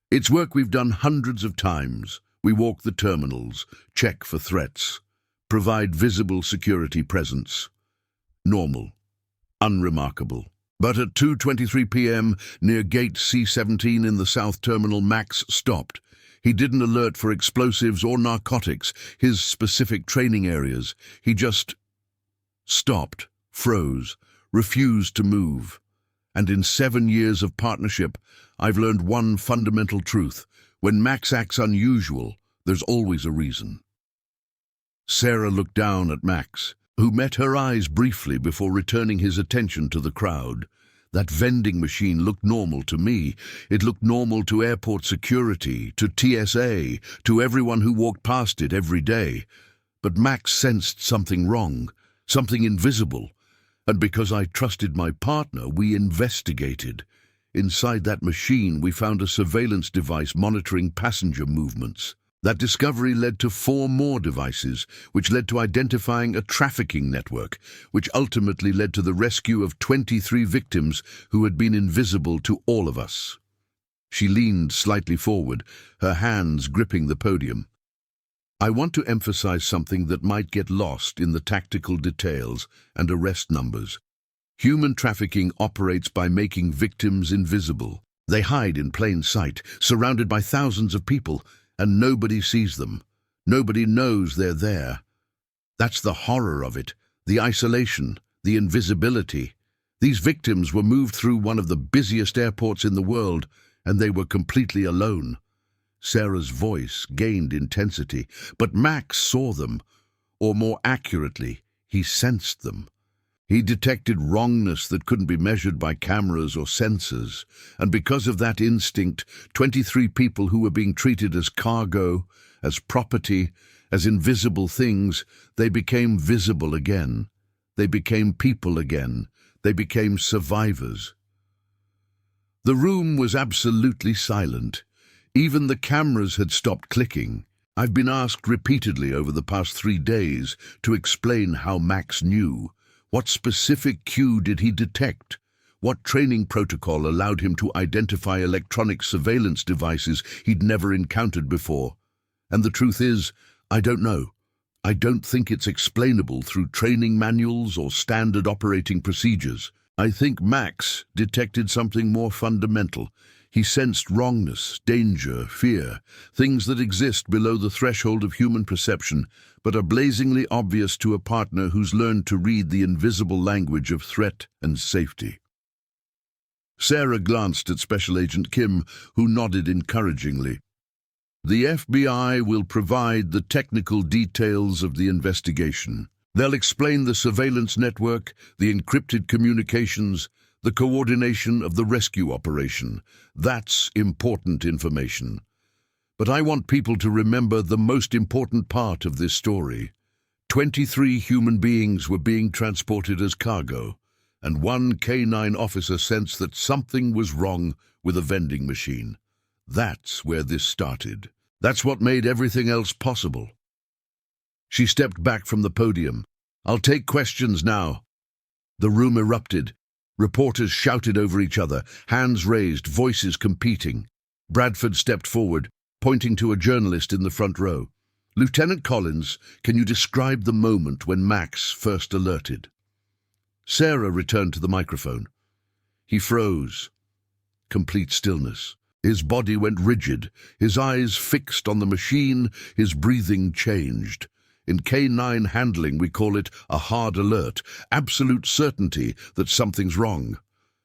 It's work we've done hundreds of times. We walk the terminals, check for threats, provide visible security presence. Normal, unremarkable. But at 2:23 p.m. near gate C-17 in the South Terminal, Max stopped. He didn't alert for explosives or narcotics, his specific training areas. He just stopped, froze, refused to move. And in 7 years of partnership, I've learned one fundamental truth. When Max acts unusual, there's always a reason. Sarah looked down at Max, who met her eyes briefly before returning his attention to the crowd. That vending machine looked normal to me. It looked normal to airport security, to TSA, to everyone who walked past it every day. But Max sensed something wrong, something invisible. And because I trusted my partner, we investigated. Inside that machine, we found a surveillance device monitoring passenger movements. That discovery led to 4 more devices, which led to identifying a trafficking network, which ultimately led to the rescue of 23 victims who had been invisible to all of us. She leaned slightly forward, her hands gripping the podium. I want to emphasize something that might get lost in the tactical details and arrest numbers. Human trafficking operates by making victims invisible. They hide in plain sight, surrounded by thousands of people, and nobody sees them. Nobody knows they're there. That's the horror of it, the isolation, the invisibility. These victims were moved through one of the busiest airports in the world, and they were completely alone. Sarah's voice gained intensity, but Max saw them, or more accurately, he sensed them. He detected wrongness that couldn't be measured by cameras or sensors, and because of that instinct, 23 people who were being treated as cargo, as property, as invisible things, they became visible again. They became people again. They became survivors. The room was absolutely silent. Even the cameras had stopped clicking. I've been asked repeatedly over the past 3 days to explain how Max knew. What specific cue did he detect? What training protocol allowed him to identify electronic surveillance devices he'd never encountered before? And the truth is, I don't know. I don't think it's explainable through training manuals or standard operating procedures. I think Max detected something more fundamental. He sensed wrongness, danger, fear, things that exist below the threshold of human perception, but are blazingly obvious to a partner who's learned to read the invisible language of threat and safety. Sarah glanced at Special Agent Kim, who nodded encouragingly. The FBI will provide the technical details of the investigation. They'll explain the surveillance network, the encrypted communications, the coordination of the rescue operation. That's important information. But I want people to remember the most important part of this story. 23 human beings were being transported as cargo, and one K9 officer sensed that something was wrong with a vending machine. That's where this started. That's what made everything else possible. She stepped back from the podium. I'll take questions now. The room erupted. Reporters shouted over each other, hands raised, voices competing. Bradford stepped forward, pointing to a journalist in the front row. Lieutenant Collins, can you describe the moment when Max first alerted? Sarah returned to the microphone. He froze. Complete stillness. His body went rigid, his eyes fixed on the machine, his breathing changed. In K9 handling, we call it a hard alert, absolute certainty that something's wrong.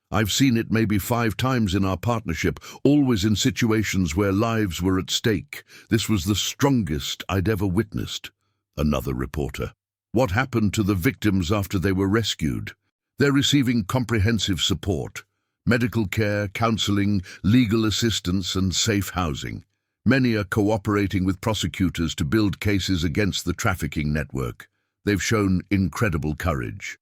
I've seen it maybe 5 times in our partnership, always in situations where lives were at stake. This was the strongest I'd ever witnessed. Another reporter. What happened to the victims after they were rescued? They're receiving comprehensive support. Medical care, counseling, legal assistance, and safe housing. Many are cooperating with prosecutors to build cases against the trafficking network. They've shown incredible courage.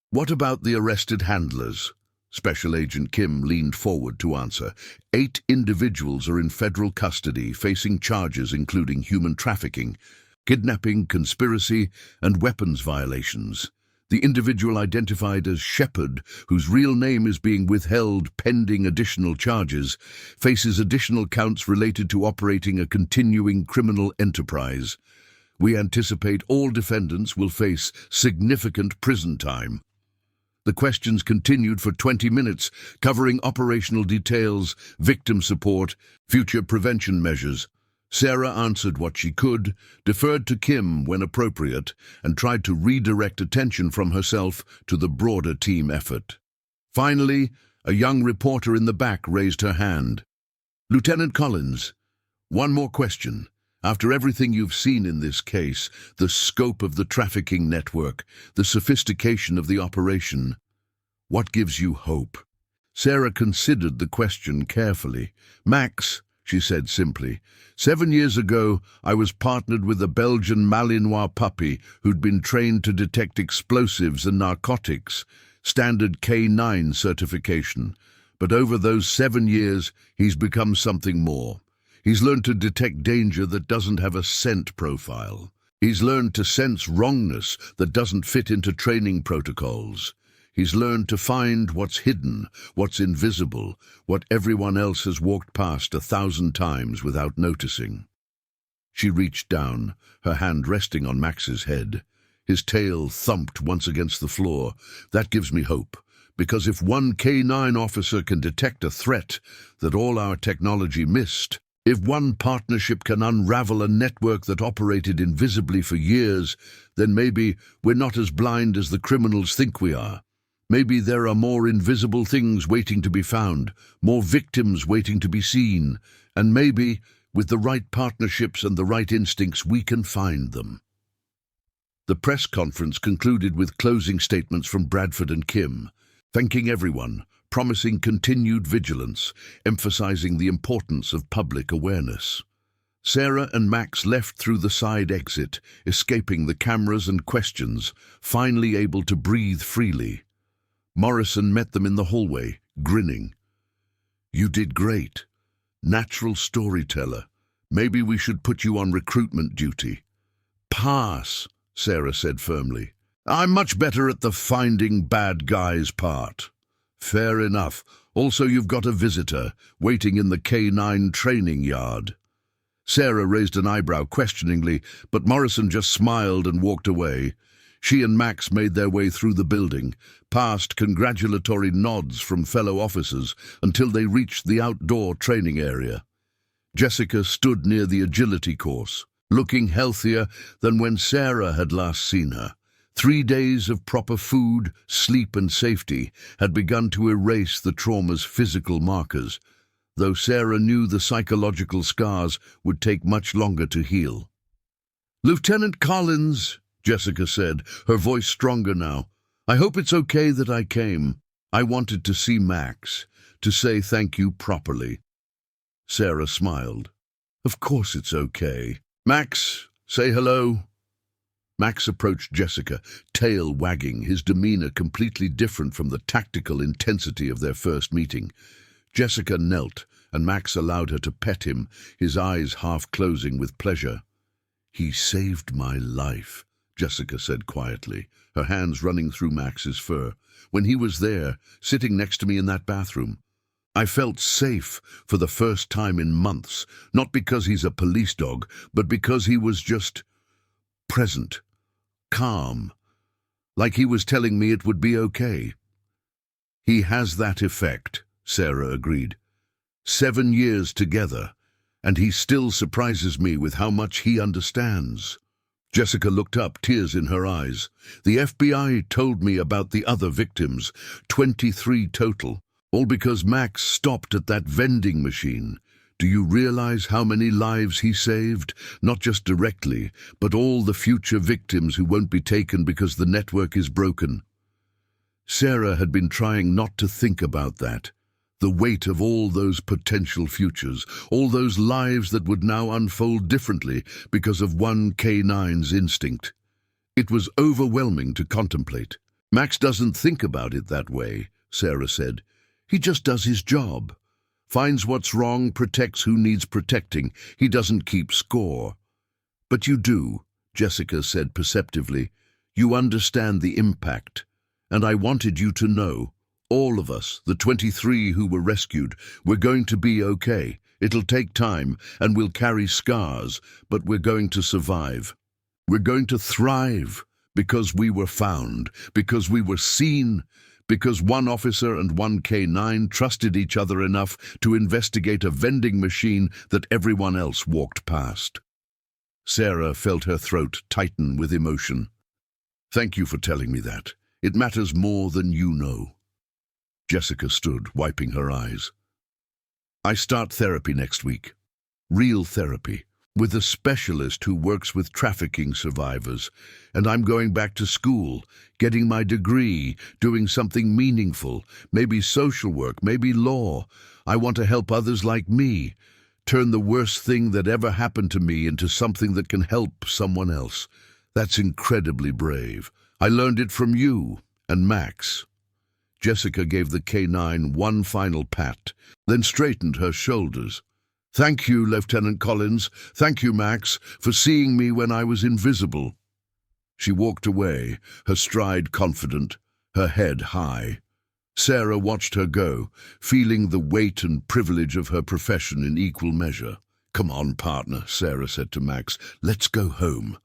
What about the arrested handlers? Special Agent Kim leaned forward to answer. 8 individuals are in federal custody, facing charges including human trafficking, kidnapping, conspiracy, and weapons violations. The individual identified as Shepard, whose real name is being withheld pending additional charges, faces additional counts related to operating a continuing criminal enterprise. We anticipate all defendants will face significant prison time. The questions continued for 20 minutes, covering operational details, victim support, future prevention measures. Sarah answered what she could, deferred to Kim when appropriate, and tried to redirect attention from herself to the broader team effort. Finally, a young reporter in the back raised her hand. Lieutenant Collins, one more question. After everything you've seen in this case, the scope of the trafficking network, the sophistication of the operation, what gives you hope? Sarah considered the question carefully. Max, she said simply, 7 years ago, I was partnered with a Belgian Malinois puppy who'd been trained to detect explosives and narcotics, standard K9 certification. But over those 7 years, he's become something more. He's learned to detect danger that doesn't have a scent profile. He's learned to sense wrongness that doesn't fit into training protocols. He's learned to find what's hidden, what's invisible, what everyone else has walked past 1,000 times without noticing. She reached down, her hand resting on Max's head. His tail thumped once against the floor. That gives me hope, because if one K9 officer can detect a threat that all our technology missed, if one partnership can unravel a network that operated invisibly for years, then maybe we're not as blind as the criminals think we are. Maybe there are more invisible things waiting to be found, more victims waiting to be seen, and maybe, with the right partnerships and the right instincts, we can find them. The press conference concluded with closing statements from Bradford and Kim, thanking everyone, promising continued vigilance, emphasizing the importance of public awareness. Sarah and Max left through the side exit, escaping the cameras and questions, finally able to breathe freely. Morrison met them in the hallway, grinning. "You did great. Natural storyteller. Maybe we should put you on recruitment duty." "Pass," Sarah said firmly. "I'm much better at the finding bad guys part." "Fair enough. Also, you've got a visitor, waiting in the K9 training yard." Sarah raised an eyebrow questioningly, but Morrison just smiled and walked away. She and Max made their way through the building, past congratulatory nods from fellow officers, until they reached the outdoor training area. Jessica stood near the agility course, looking healthier than when Sarah had last seen her. 3 days of proper food, sleep and safety had begun to erase the trauma's physical markers, though Sarah knew the psychological scars would take much longer to heal. "Lieutenant Collins," Jessica said, her voice stronger now, "I hope it's okay that I came. I wanted to see Max, to say thank you properly." Sarah smiled. "Of course it's okay. Max, say hello." Max approached Jessica, tail wagging, his demeanor completely different from the tactical intensity of their first meeting. Jessica knelt, and Max allowed her to pet him, his eyes half closing with pleasure. "He saved my life," Jessica said quietly, her hands running through Max's fur. "When he was there, sitting next to me in that bathroom, I felt safe for the first time in months, not because he's a police dog, but because he was just present, calm, like he was telling me it would be okay." "He has that effect," Sarah agreed. 7 years together, and he still surprises me with how much he understands." Jessica looked up, tears in her eyes. "The FBI told me about the other victims, 23 total, all because Max stopped at that vending machine. Do you realize how many lives he saved? Not just directly, but all the future victims who won't be taken because the network is broken." Sarah had been trying not to think about that. The weight of all those potential futures, all those lives that would now unfold differently because of one K9's instinct. It was overwhelming to contemplate. "Max doesn't think about it that way," Sarah said. "He just does his job. Finds what's wrong, protects who needs protecting. He doesn't keep score." "But you do," Jessica said perceptively. "You understand the impact, and I wanted you to know. All of us, the 23 who were rescued, we're going to be okay. It'll take time, and we'll carry scars, but we're going to survive. We're going to thrive, because we were found, because we were seen, because one officer and one K9 trusted each other enough to investigate a vending machine that everyone else walked past." Sarah felt her throat tighten with emotion. "Thank you for telling me that. It matters more than you know." Jessica stood, wiping her eyes. "I start therapy next week. Real therapy, with a specialist who works with trafficking survivors. And I'm going back to school, getting my degree, doing something meaningful, maybe social work, maybe law. I want to help others like me, turn the worst thing that ever happened to me into something that can help someone else. That's incredibly brave. I learned it from you and Max." Jessica gave the K9 one final pat, then straightened her shoulders. "Thank you, Lieutenant Collins. Thank you, Max, for seeing me when I was invisible." She walked away, her stride confident, her head high. Sarah watched her go, feeling the weight and privilege of her profession in equal measure. "Come on, partner," Sarah said to Max. "Let's go home."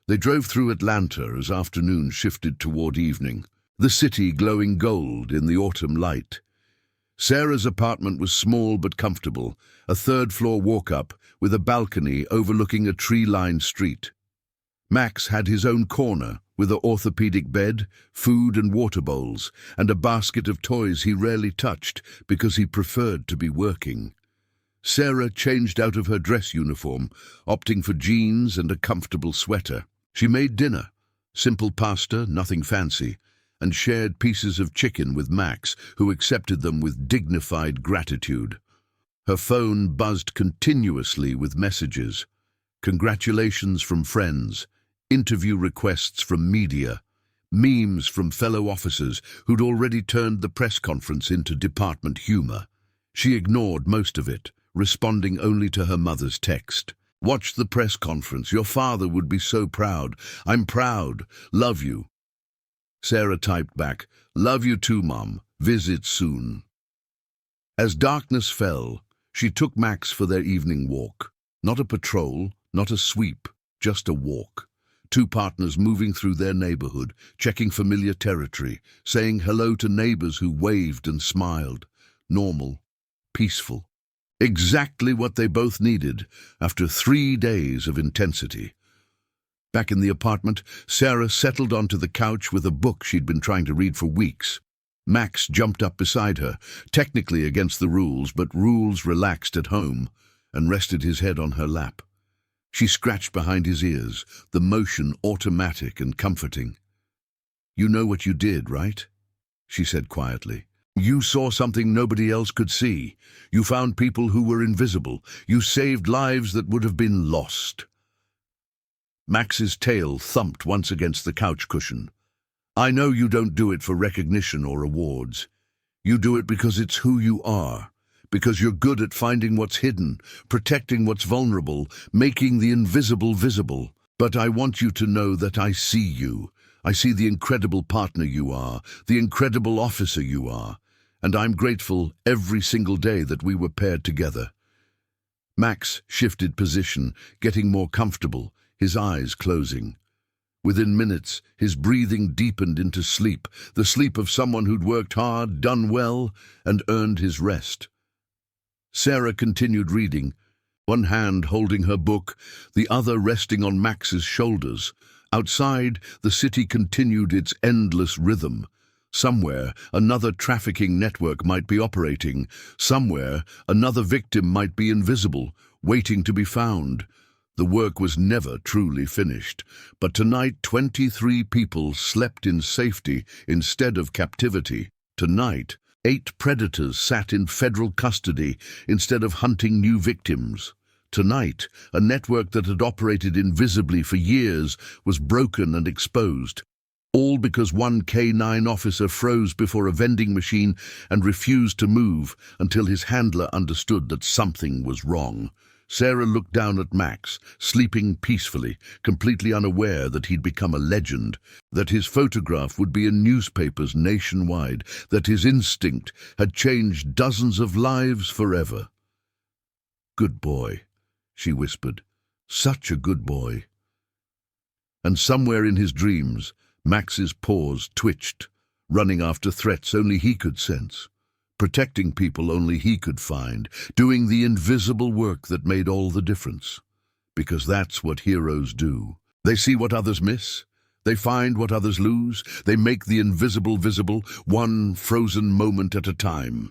They drove through Atlanta as afternoon shifted toward evening, the city glowing gold in the autumn light. Sarah's apartment was small but comfortable, a third-floor walk-up with a balcony overlooking a tree-lined street. Max had his own corner, with an orthopedic bed, food and water bowls, and a basket of toys he rarely touched because he preferred to be working. Sarah changed out of her dress uniform, opting for jeans and a comfortable sweater. She made dinner, simple pasta, nothing fancy, and shared pieces of chicken with Max, who accepted them with dignified gratitude. Her phone buzzed continuously with messages, congratulations from friends, interview requests from media, memes from fellow officers who'd already turned the press conference into department humor. She ignored most of it, responding only to her mother's text. "Watch the press conference. Your father would be so proud. I'm proud. Love you." Sarah typed back, "Love you too, Mom. Visit soon." As darkness fell, she took Max for their evening walk. Not a patrol, not a sweep, just a walk. Two partners moving through their neighborhood, checking familiar territory, saying hello to neighbors who waved and smiled. Normal, peaceful. Exactly what they both needed after 3 days of intensity. Back in the apartment, Sarah settled onto the couch with a book she'd been trying to read for weeks. Max jumped up beside her, technically against the rules, but rules relaxed at home, and rested his head on her lap. She scratched behind his ears, the motion automatic and comforting. "You know what you did, right?" she said quietly. "You saw something nobody else could see. You found people who were invisible. You saved lives that would have been lost." Max's tail thumped once against the couch cushion. "I know you don't do it for recognition or awards. You do it because it's who you are, because you're good at finding what's hidden, protecting what's vulnerable, making the invisible visible. But I want you to know that I see you. I see the incredible partner you are, the incredible officer you are. And I'm grateful every single day that we were paired together." Max shifted position, getting more comfortable, his eyes closing. Within minutes, his breathing deepened into sleep, the sleep of someone who'd worked hard, done well, and earned his rest. Sarah continued reading, one hand holding her book, the other resting on Max's shoulders. Outside, the city continued its endless rhythm. Somewhere, another trafficking network might be operating. Somewhere, another victim might be invisible, waiting to be found. The work was never truly finished, but tonight 23 people slept in safety instead of captivity. Tonight, 8 predators sat in federal custody instead of hunting new victims. Tonight, a network that had operated invisibly for years was broken and exposed. All because one K9 officer froze before a vending machine and refused to move until his handler understood that something was wrong. Sarah looked down at Max, sleeping peacefully, completely unaware that he'd become a legend, that his photograph would be in newspapers nationwide, that his instinct had changed dozens of lives forever. "Good boy," she whispered. "Such a good boy." And somewhere in his dreams, Max's paws twitched, running after threats only he could sense, protecting people only he could find, doing the invisible work that made all the difference. Because that's what heroes do. They see what others miss. They find what others lose. They make the invisible visible, one frozen moment at a time.